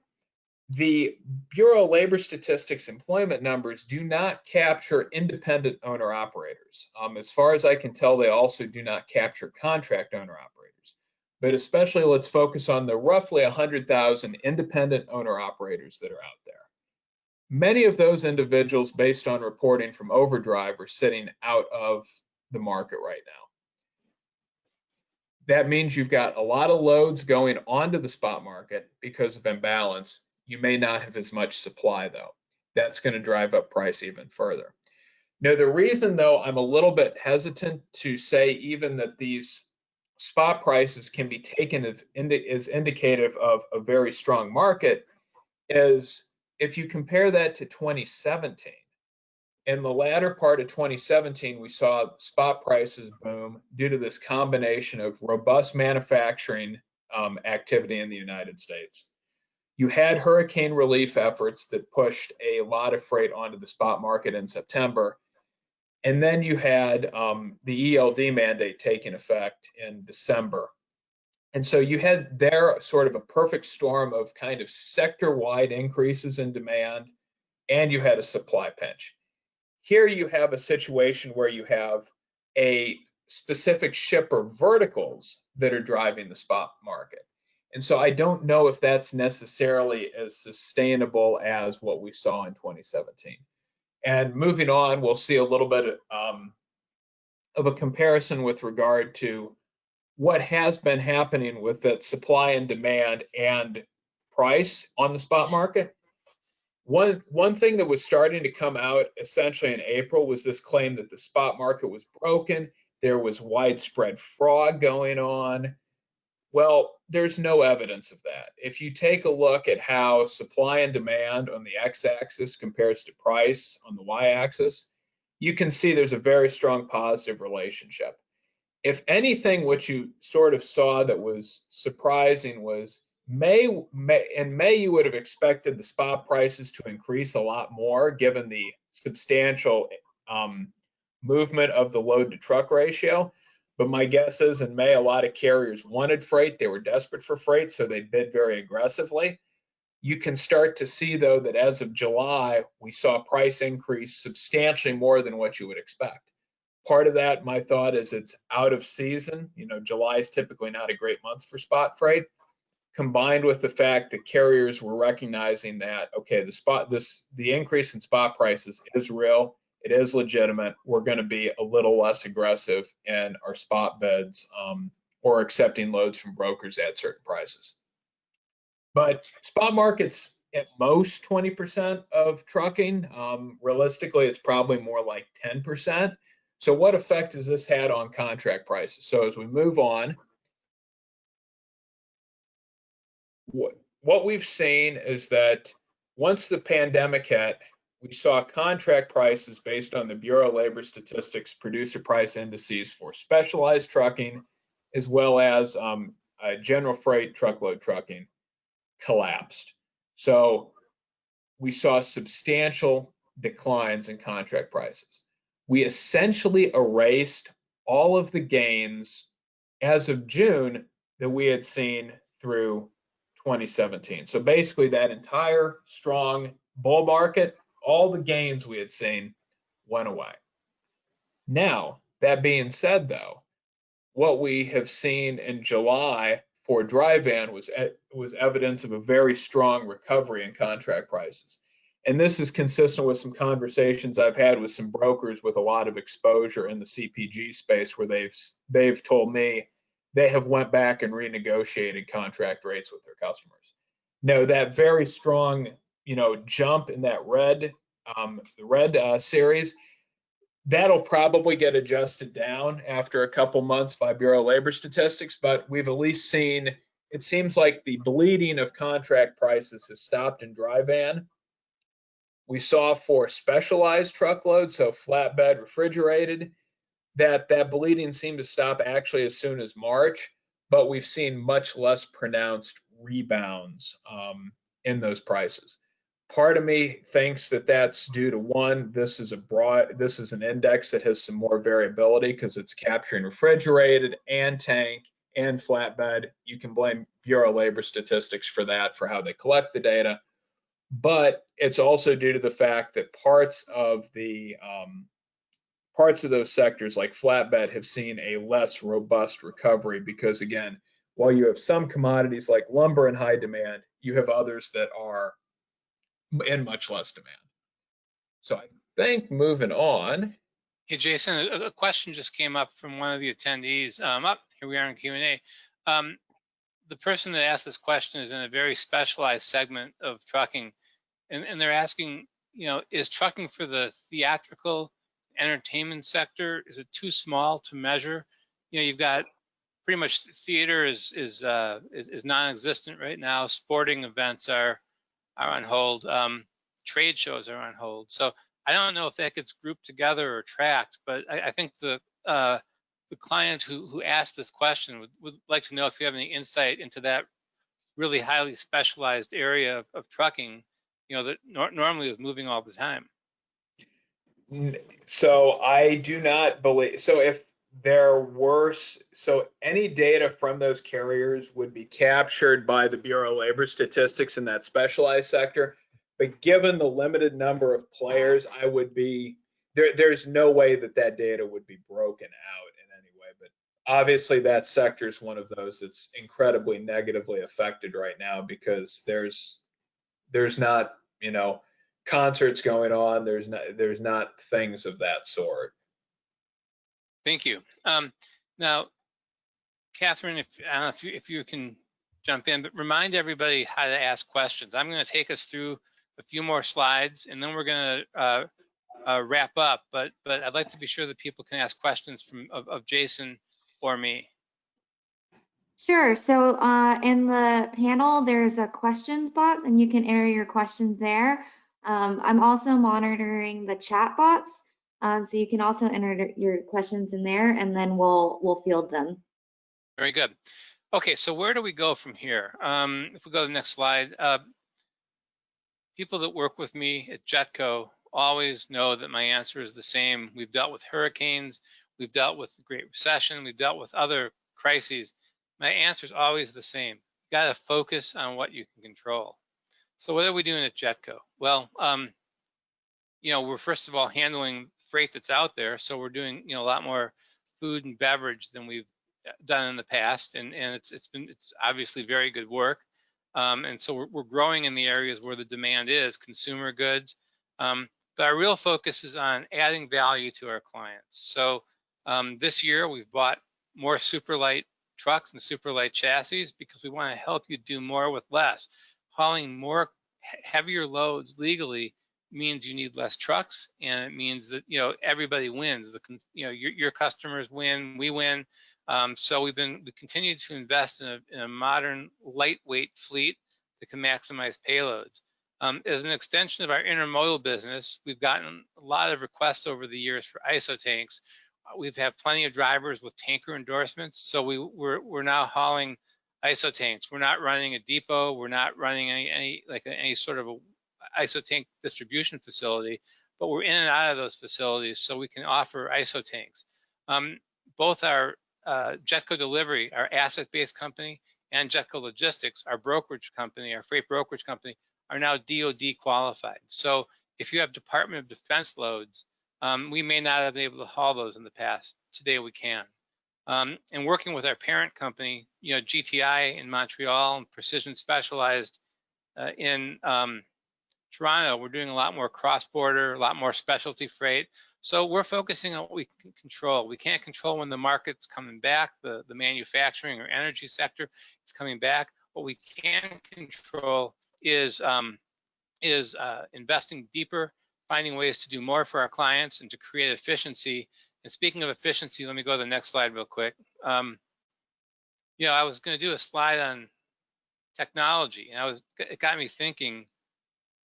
the Bureau of Labor Statistics employment numbers do not capture independent owner operators. As far as I can tell, they also do not capture contract owner operators. But especially let's focus on the roughly 100,000 independent owner operators that are out there. Many of those individuals, based on reporting from Overdrive, are sitting out of the market right now. That means you've got a lot of loads going onto the spot market because of imbalance. You may not have as much supply though. That's going to drive up price even further. Now, the reason though I'm a little bit hesitant to say even that these spot prices can be taken as indicative of a very strong market is if you compare that to 2017. In the latter part of 2017, we saw spot prices boom due to this combination of robust manufacturing activity in the United States. You had hurricane relief efforts that pushed a lot of freight onto the spot market in September. And then you had the ELD mandate taking effect in December. And so you had there sort of a perfect storm of kind of sector-wide increases in demand, and you had a supply pinch. Here you have a situation where you have a specific shipper verticals that are driving the spot market. And so I don't know if that's necessarily as sustainable as what we saw in 2017. And moving on, we'll see a little bit of a comparison with regard to what has been happening with that supply and demand and price on the spot market. One thing that was starting to come out essentially in April was this claim that the spot market was broken. There was widespread fraud going on. Well, there's no evidence of that. If you take a look at how supply and demand on the x-axis compares to price on the y-axis, you can see there's a very strong positive relationship. If anything, what you sort of saw that was surprising was in May, you would have expected the spot prices to increase a lot more given the substantial movement of the load to truck ratio. But my guess is in May, a lot of carriers wanted freight. They were desperate for freight, so they bid very aggressively. You can start to see, though, that as of July, we saw price increase substantially more than what you would expect. Part of that, my thought, is it's out of season. You know, July is typically not a great month for spot freight, combined with the fact that carriers were recognizing that, okay, the increase in spot prices is real, it is legitimate. We're going to be a little less aggressive in our spot bids or accepting loads from brokers at certain prices. But spot market's at most 20% of trucking. Realistically, it's probably more like 10%. So what effect has this had on contract prices? So as we move on, what we've seen is that once the pandemic hit, we saw contract prices based on the Bureau of Labor Statistics producer price indices for specialized trucking, as well as general freight truckload trucking, collapsed. So we saw substantial declines in contract prices. We essentially erased all of the gains as of June that we had seen through 2017. So basically that entire strong bull market, all the gains we had seen went away. Now, that being said though, what we have seen in July for dry van was evidence of a very strong recovery in contract prices. And this is consistent with some conversations I've had with some brokers with a lot of exposure in the CPG space where they've told me they have went back and renegotiated contract rates with their customers. Now, that very strong, jump in that red series, That'll probably get adjusted down after a couple months by Bureau of Labor Statistics, but we've at least seen, it seems like the bleeding of contract prices has stopped in dry van. We saw for specialized truckloads, so flatbed, refrigerated, that bleeding seemed to stop actually as soon as March, but we've seen much less pronounced rebounds in those prices. Part of me thinks that that's due to one, this is an index that has some more variability because it's capturing refrigerated and tank and flatbed. You can blame Bureau of Labor Statistics for that, for how they collect the data. But it's also due to the fact that parts of those sectors like flatbed have seen a less robust recovery because, again, while you have some commodities like lumber in high demand, you have others that are in much less demand. So I think moving on. Hey, Jason, a question just came up from one of the attendees. Here we are in Q&A. The person that asked this question is in a very specialized segment of trucking, and they're asking, is trucking for the theatrical entertainment sector, is it too small to measure? You've got pretty much theater is non-existent right now. Sporting events are on hold. Trade shows are on hold. So I don't know if that gets grouped together or tracked, but I think the client who asked this question would like to know if you have any insight into that really highly specialized area of trucking, that normally is moving all the time. So I do not believe, so if there were, so any data from those carriers would be captured by the Bureau of Labor Statistics in that specialized sector. But given the limited number of players, I would be, there's no way that data would be broken out in any way. But obviously that sector is one of those that's incredibly negatively affected right now because there's not, concerts going on. There's not things of that sort. Thank you. Now, Catherine, I don't know if you can jump in, but remind everybody how to ask questions. I'm going to take us through a few more slides, and then we're going to wrap up. But I'd like to be sure that people can ask questions of Jason or me. Sure. So in the panel, there's a questions box, and you can enter your questions there. I'm also monitoring the chat box, so you can also enter your questions in there, and then we'll field them. Very good. Okay, so where do we go from here? If we go to the next slide, people that work with me at Jetco always know that my answer is the same. We've dealt with hurricanes, we've dealt with the Great Recession, we've dealt with other crises. My answer is always the same. You got to focus on what you can control. So what are we doing at Jetco? Well, we're first of all handling freight that's out there. So we're doing, a lot more food and beverage than we've done in the past, and it's obviously very good work. And so we're growing in the areas where the demand is, consumer goods. But our real focus is on adding value to our clients. So this year we've bought more super light trucks and super light chassis because we want to help you do more with less. Hauling more heavier loads legally means you need less trucks, and it means that everybody wins. Your customers win, we win. So we continue to invest in a modern lightweight fleet that can maximize payloads. As an extension of our intermodal business, we've gotten a lot of requests over the years for ISO tanks. We've had plenty of drivers with tanker endorsements, so we're now hauling ISO tanks. We're not running a depot. We're not running any sort of a ISO tank distribution facility, but we're in and out of those facilities, so we can offer ISO tanks. Both our Jetco Delivery, our asset-based company, and Jetco Logistics, our brokerage company, our freight brokerage company, are now DoD qualified. So if you have Department of Defense loads, we may not have been able to haul those in the past. Today we can. And working with our parent company, GTI in Montreal and Precision Specialized in Toronto, we're doing a lot more cross-border, a lot more specialty freight. So we're focusing on what we can control. We can't control when the market's coming back, the manufacturing or energy sector is coming back. What we can control is investing deeper, finding ways to do more for our clients and to create efficiency. And speaking of efficiency, let me go to the next slide real quick. You know, I was going to do a slide on technology, and it got me thinking,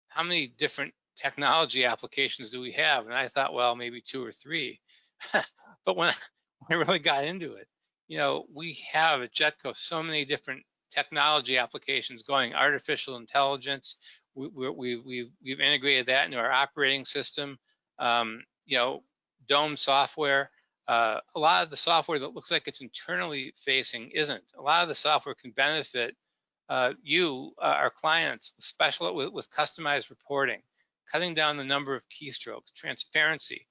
how many different technology applications do we have? And I thought, well, maybe 2 or 3. But when I really got into it, you know, we have at Jetco so many different technology applications going. Artificial intelligence, we've integrated that into our operating system. You know, Dome software. A lot of the software that looks like it's internally facing isn't. A lot of the software can benefit our clients, with customized reporting, cutting down the number of keystrokes, transparency.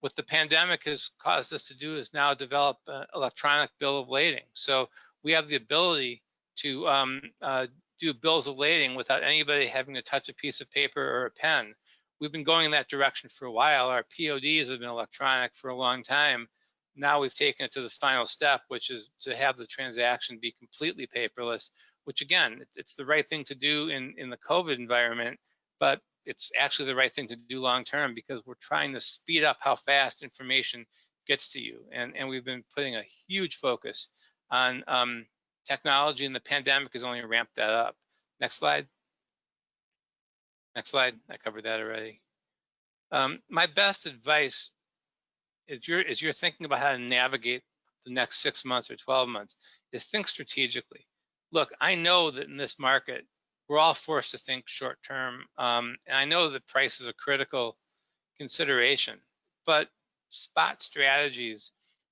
What the pandemic has caused us to do is now develop an electronic bill of lading. So we have the ability to do bills of lading without anybody having to touch a piece of paper or a pen. We've been going in that direction for a while. Our PODs have been electronic for a long time. Now we've taken it to the final step, which is to have the transaction be completely paperless, which again, it's the right thing to do in the COVID environment, but it's actually the right thing to do long-term, because we're trying to speed up how fast information gets to you. And we've been putting a huge focus on technology, and the pandemic has only ramped that up. Next slide. Next slide. I covered that already. My best advice is you're thinking about how to navigate the next 6 months or 12 months, is think strategically. Look, I know that in this market, we're all forced to think short term, and I know that price is a critical consideration, but spot strategies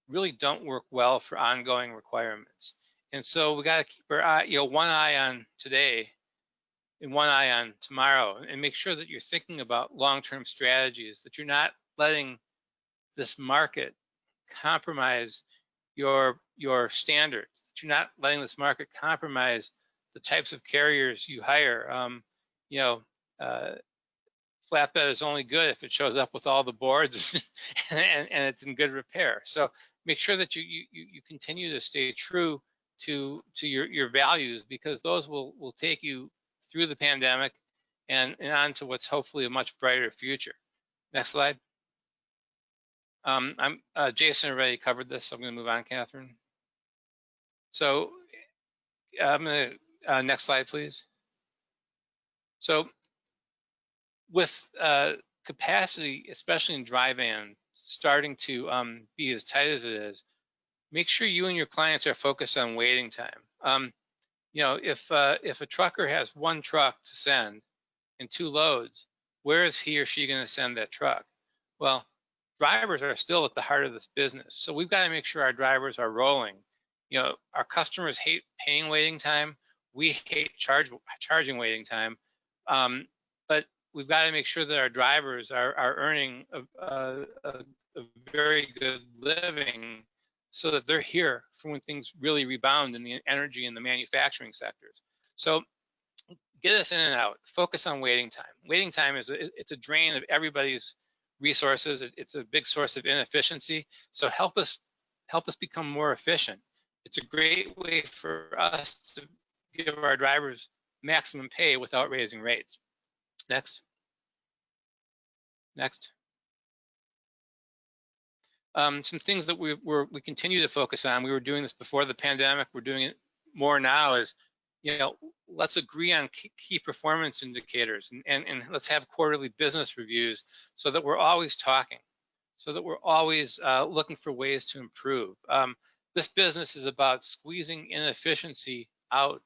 really don't work well for ongoing requirements. And so we got to keep our eye, one eye on today and one eye on tomorrow, and make sure that you're thinking about long-term strategies, that you're not letting this market compromise your standards, that you're not letting this market compromise the types of carriers you hire. Flatbed is only good if it shows up with all the boards and it's in good repair. So make sure that you continue to stay true to your values, because those will take you through the pandemic and on to what's hopefully a much brighter future. Next slide. Jason already covered this, so I'm going to move on, Catherine. So I'm going to, next slide, please. So with capacity, especially in dry van, starting to be as tight as it is, make sure you and your clients are focused on waiting time. If a trucker has 1 truck to send and 2 loads, where is he or she going to send that truck? Well, drivers are still at the heart of this business, so we've got to make sure our drivers are rolling. Our customers hate paying waiting time. We hate charging waiting time, but we've got to make sure that our drivers are earning a very good living, so that they're here for when things really rebound in the energy and the manufacturing sectors. So get us in and out. Focus on waiting time. Waiting time it's a drain of everybody's resources. It's a big source of inefficiency. So help us become more efficient. It's a great way for us to give our drivers maximum pay without raising rates. Next. Some things that we continue to focus on. We were doing this before the pandemic. We're doing it more now. Is let's agree on key performance indicators, and let's have quarterly business reviews, so that we're always talking, so that we're always looking for ways to improve. This business is about squeezing inefficiency out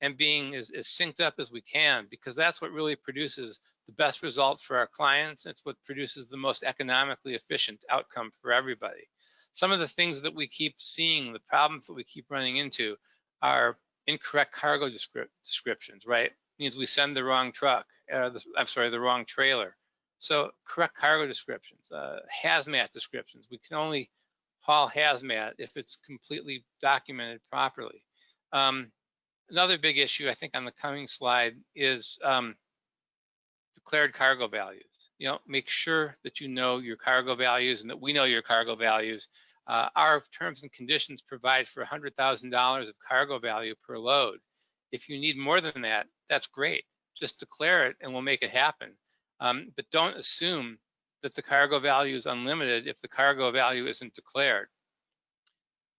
and being as synced up as we can, because that's what really produces the best result for our clients. It's what produces the most economically efficient outcome for everybody. Some of the things that we keep seeing, the problems that we keep running into, are incorrect cargo descriptions, right? It means we send the wrong truck, the wrong trailer. So correct cargo descriptions, hazmat descriptions. We can only haul hazmat if it's completely documented properly. Another big issue, I think, on the coming slide is declared cargo values. Make sure that you know your cargo values and that we know your cargo values. Our terms and conditions provide for $100,000 of cargo value per load. If you need more than that, that's great. Just declare it and we'll make it happen. but don't assume that the cargo value is unlimited if the cargo value isn't declared.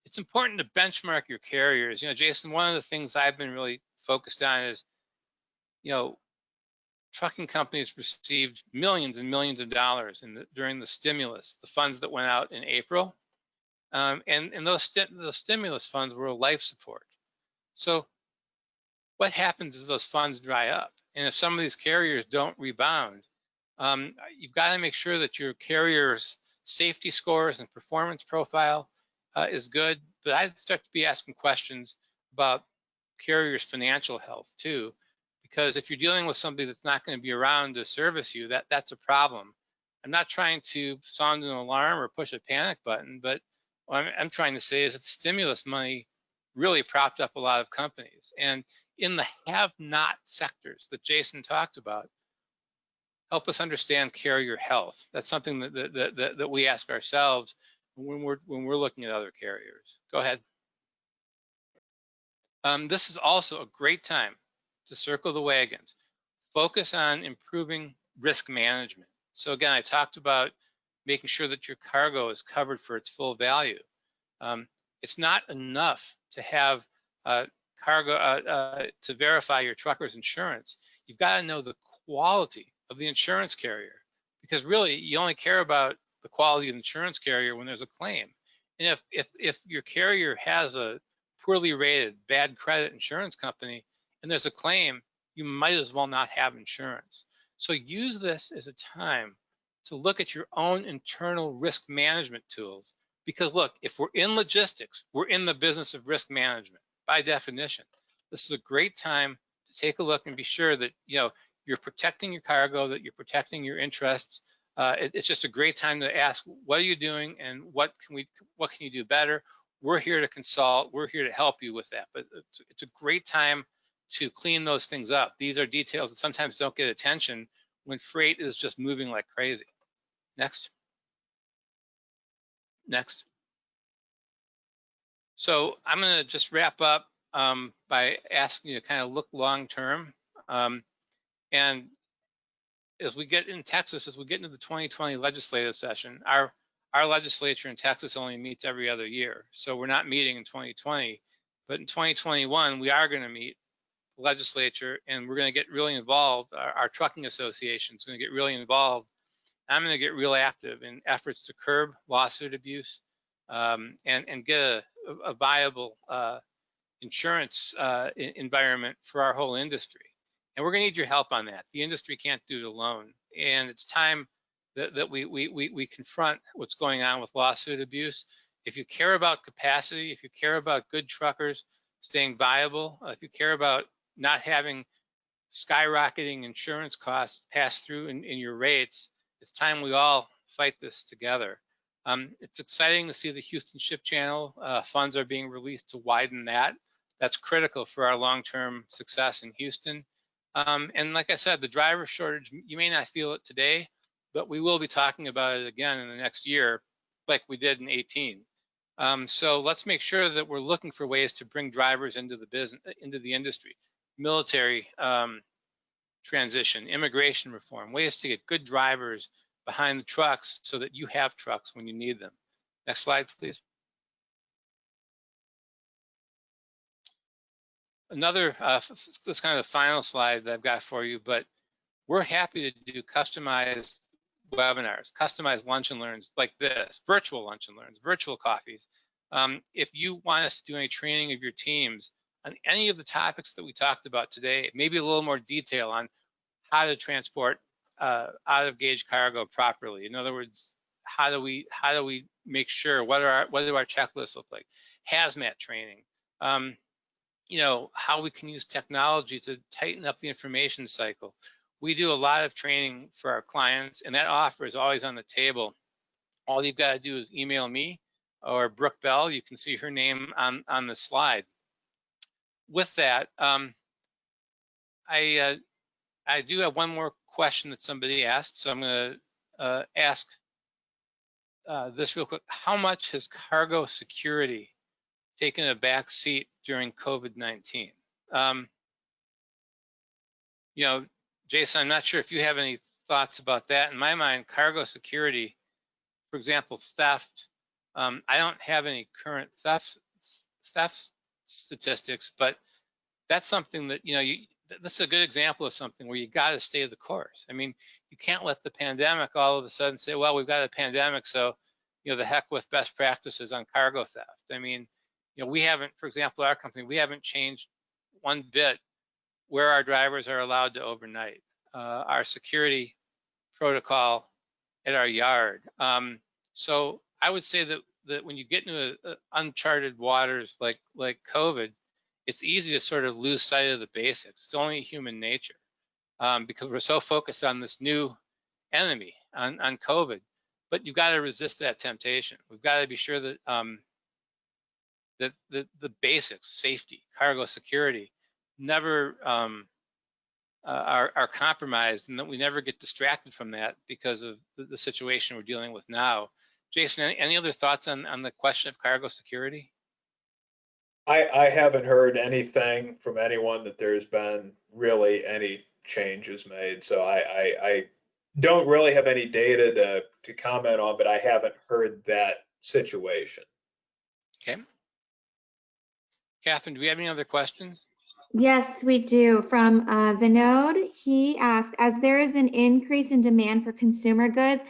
It's important to benchmark your carriers. You know, Jason, one of the things I've been really focused on is, you know, trucking companies received millions and millions of dollars during the stimulus, the funds that went out in April. And those stimulus funds were life support. So what happens is those funds dry up. And if some of these carriers don't rebound, you've got to make sure that your carrier's safety scores and performance profile is good. But I'd start to be asking questions about carrier's financial health too, because if you're dealing with somebody that's not going to be around to service you, that's a problem. I'm not trying to sound an alarm or push a panic button, but what I'm trying to say is that the stimulus money really propped up a lot of companies. And in the have-not sectors that Jason talked about, help us understand carrier health. That's something that we ask ourselves when we're looking at other carriers. Go ahead. This is also a great time to circle the wagons. Focus on improving risk management. So again, I talked about making sure that your cargo is covered for its full value. It's not enough to have cargo to verify your trucker's insurance. You've got to know the quality of the insurance carrier, because really you only care about the quality of the insurance carrier when there's a claim. And if your carrier has a poorly rated, bad credit insurance company and there's a claim, you might as well not have insurance. So use this as a time to look at your own internal risk management tools. Because look, if we're in logistics, we're in the business of risk management by definition. This is a great time to take a look and be sure that, you know, you're protecting your cargo, that you're protecting your interests. It's just a great time to ask, what are you doing and what can you do better? We're here to consult. We're here to help you with that. But it's a great time to clean those things up. These are details that sometimes don't get attention when freight is just moving like crazy. Next. Next. So I'm going to just wrap up by asking you to kind of look long term. And as we get in Texas, as we get into the 2020 legislative session, our legislature in Texas only meets every other year. So we're not meeting in 2020, but in 2021, we are going to meet the legislature and we're going to get really involved. Our trucking association is going to get really involved. I'm going to get real active in efforts to curb lawsuit abuse and get a viable insurance environment for our whole industry. And we're going to need your help on that. The industry can't do it alone. And it's time that we confront what's going on with lawsuit abuse. If you care about capacity, if you care about good truckers staying viable, if you care about not having skyrocketing insurance costs pass through in your rates, it's time we all fight this together. It's exciting to see the Houston Ship Channel funds are being released to widen that. That's critical for our long-term success in Houston. And like I said, the driver shortage, you may not feel it today, but we will be talking about it again in the next year, like we did in 18. So let's make sure that we're looking for ways to bring drivers into the business, into the industry, military transition, immigration reform, ways to get good drivers behind the trucks so that you have trucks when you need them. Next slide, please. Another, this kind of final slide that I've got for you, but we're happy to do customized webinars, customized lunch and learns like this, virtual lunch and learns, virtual coffees. If you want us to do any training of your teams on any of the topics that we talked about today, maybe a little more detail on how to transport out of gauge cargo properly. In other words, how do we make sure, what do our checklists look like? Hazmat training. You know, how we can use technology to tighten up the information cycle. We do a lot of training for our clients, and that offer is always on the table. All you've got to do is email me or Brooke Bell. You can see her name on the slide. With that, I do have one more question that somebody asked, so I'm going to ask this real quick. How much has cargo security taken a back seat during COVID-19? You know, Jason, I'm not sure if you have any thoughts about that. In my mind, cargo security, for example, theft. I don't have any current theft statistics, but that's something that, this is a good example of something where you got to stay the course. I mean, you can't let the pandemic all of a sudden say, well, we've got a pandemic, so, the heck with best practices on cargo theft. I mean, we haven't, for example, our company, we haven't changed one bit where our drivers are allowed to overnight. Our security protocol at our yard. So I would say that when you get into uncharted waters like COVID, it's easy to sort of lose sight of the basics. It's only human nature because we're so focused on this new enemy, on COVID. But you've got to resist that temptation. We've got to be sure that that the basics, safety, cargo security, never are compromised, and that we never get distracted from that because of the situation we're dealing with now. Jason, any other thoughts on the question of cargo security? I haven't heard anything from anyone that there's been really any changes made. So I don't really have any data to comment on, but I haven't heard that situation. Okay. Catherine, do we have any other questions? Yes, we do. From Vinod, he asked, as there is an increase in demand for consumer goods,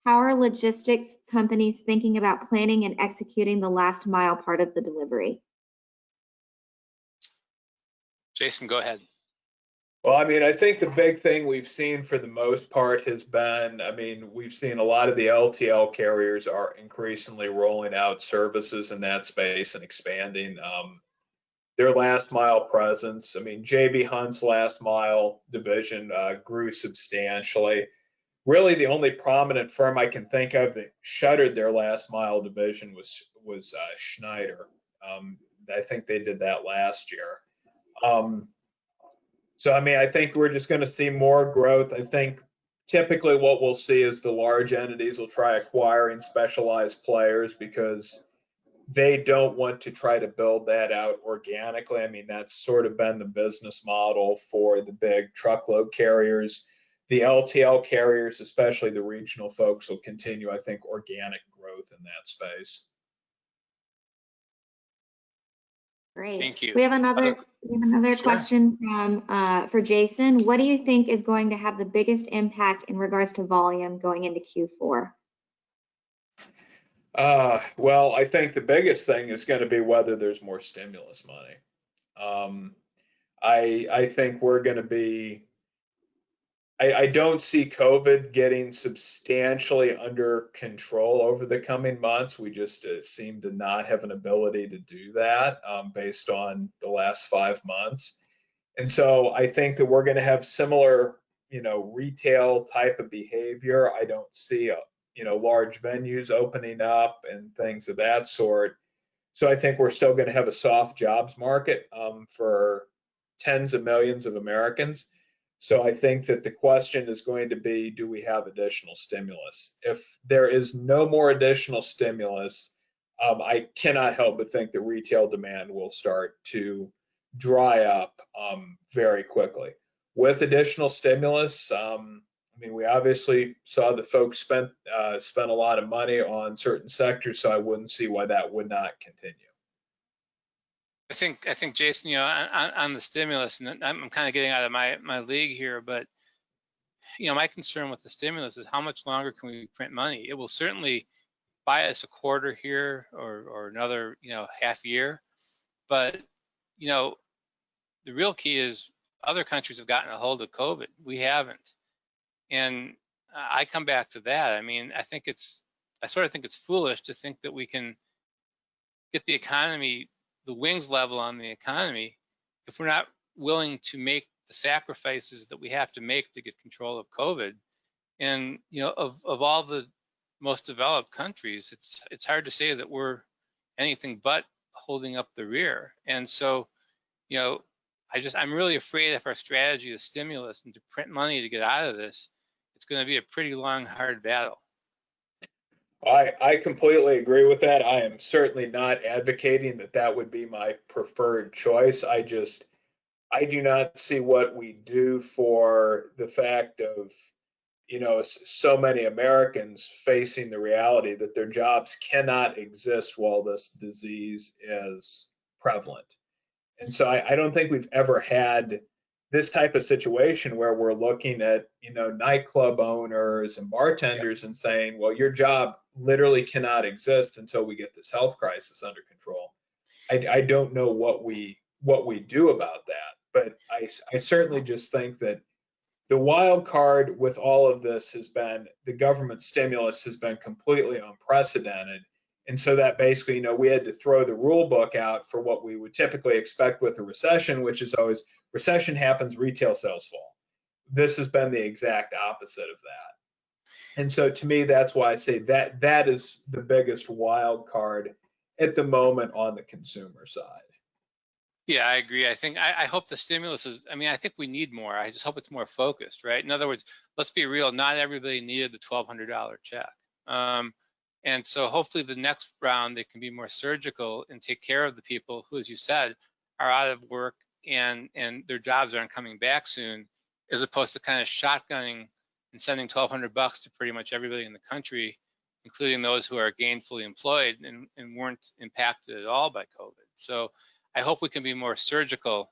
how are logistics companies thinking about planning and executing the last mile part of the delivery? Jason, go ahead. Well, I mean, I think the big thing we've seen for the most part has been, we've seen a lot of the LTL carriers are increasingly rolling out services in that space and expanding their last mile presence. I mean, JB Hunt's last mile division grew substantially. Really, the only prominent firm I can think of that shuttered their last mile division was Schneider. I think they did that last year. So, I think we're just going to see more growth. I think typically what we'll see is the large entities will try acquiring specialized players because they don't want to try to build that out organically. I mean, that's sort of been the business model for the big truckload carriers. The LTL carriers, especially the regional folks, will continue, I think, organic growth in that space. Great. Thank you. We have another Sure. question for Jason. What do you think is going to have the biggest impact in regards to volume going into Q4? Well, I think the biggest thing is going to be whether there's more stimulus money. I think we're going to be. I don't see COVID getting substantially under control over the coming months. We just seem to not have an ability to do that based on the last 5 months. And so I think that we're going to have similar, retail type of behavior. I don't see, large venues opening up and things of that sort. So I think we're still going to have a soft jobs market for tens of millions of Americans. So I think that the question is going to be, do we have additional stimulus? If there is no more additional stimulus, I cannot help but think that retail demand will start to dry up very quickly. With additional stimulus, we obviously saw the folks spent a lot of money on certain sectors, so I wouldn't see why that would not continue. I think Jason, on the stimulus, and I'm kind of getting out of my league here, but my concern with the stimulus is how much longer can we print money? It will certainly buy us a quarter here or another, half year, but the real key is other countries have gotten a hold of COVID. We haven't, and I come back to that. I sort of think it's foolish to think that we can get the economy, the wings level on the economy, if we're not willing to make the sacrifices that we have to make to get control of COVID. And of all the most developed countries, it's hard to say that we're anything but holding up the rear. And so, I'm really afraid if our strategy is stimulus and to print money to get out of this, it's going to be a pretty long, hard battle. I completely agree with that. I am certainly not advocating that would be my preferred choice. I do not see what we do for the fact of so many Americans facing the reality that their jobs cannot exist while this disease is prevalent. And so I don't think we've ever had this type of situation where we're looking at, nightclub owners and bartenders and saying, well, your job literally cannot exist until we get this health crisis under control. I don't know what we do about that, but I certainly just think that the wild card with all of this has been the government stimulus has been completely unprecedented. And so that basically, we had to throw the rule book out for what we would typically expect with a recession, which is always recession happens, retail sales fall. This has been the exact opposite of that. And so to me, that's why I say that is the biggest wild card at the moment on the consumer side. Yeah, I agree. I hope the stimulus is, I think we need more. I just hope it's more focused, right? In other words, let's be real, not everybody needed the $1,200 check. And so hopefully the next round, they can be more surgical and take care of the people who, as you said, are out of work and their jobs aren't coming back soon, as opposed to kind of shotgunning and sending $1,200 to pretty much everybody in the country, including those who are gainfully employed and weren't impacted at all by COVID. So I hope we can be more surgical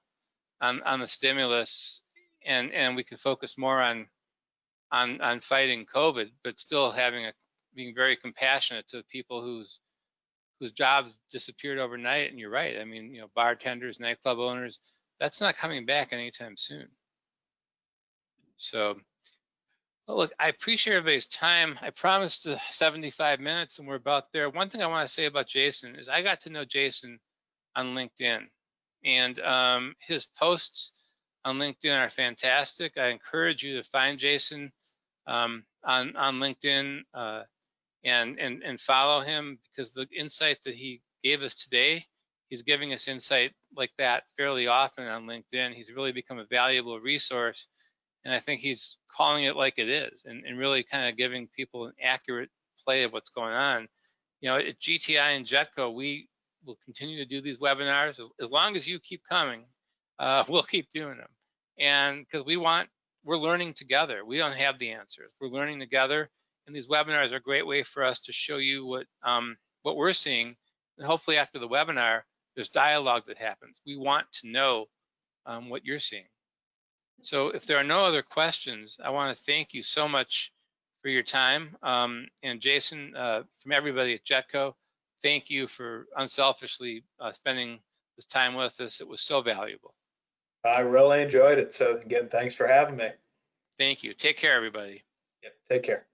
on the stimulus and we can focus more on fighting COVID, but still being very compassionate to the people whose jobs disappeared overnight. And you're right. Bartenders, nightclub owners, that's not coming back anytime soon. So, well, look, I appreciate everybody's time. I promised 75 minutes and we're about there. One thing I want to say about Jason is I got to know Jason on LinkedIn, and his posts on LinkedIn are fantastic. I encourage you to find Jason on LinkedIn and follow him, because the insight that he gave us today, he's giving us insight like that fairly often on LinkedIn. He's really become a valuable resource, and I think he's calling it like it is and really kind of giving people an accurate play of what's going on. At GTI and Jetco, we will continue to do these webinars as long as you keep coming. We'll keep doing them, and because we're learning together. We don't have the answers. We're learning together, and these webinars are a great way for us to show you what we're seeing, and hopefully after the webinar, there's dialogue that happens. We want to know what you're seeing. So if there are no other questions, I want to thank you so much for your time, and Jason, from everybody at Jetco, thank you for unselfishly spending this time with us. It was so valuable. I really enjoyed it. So again, thanks for having me. Thank you. Take care, everybody. Yep, take care.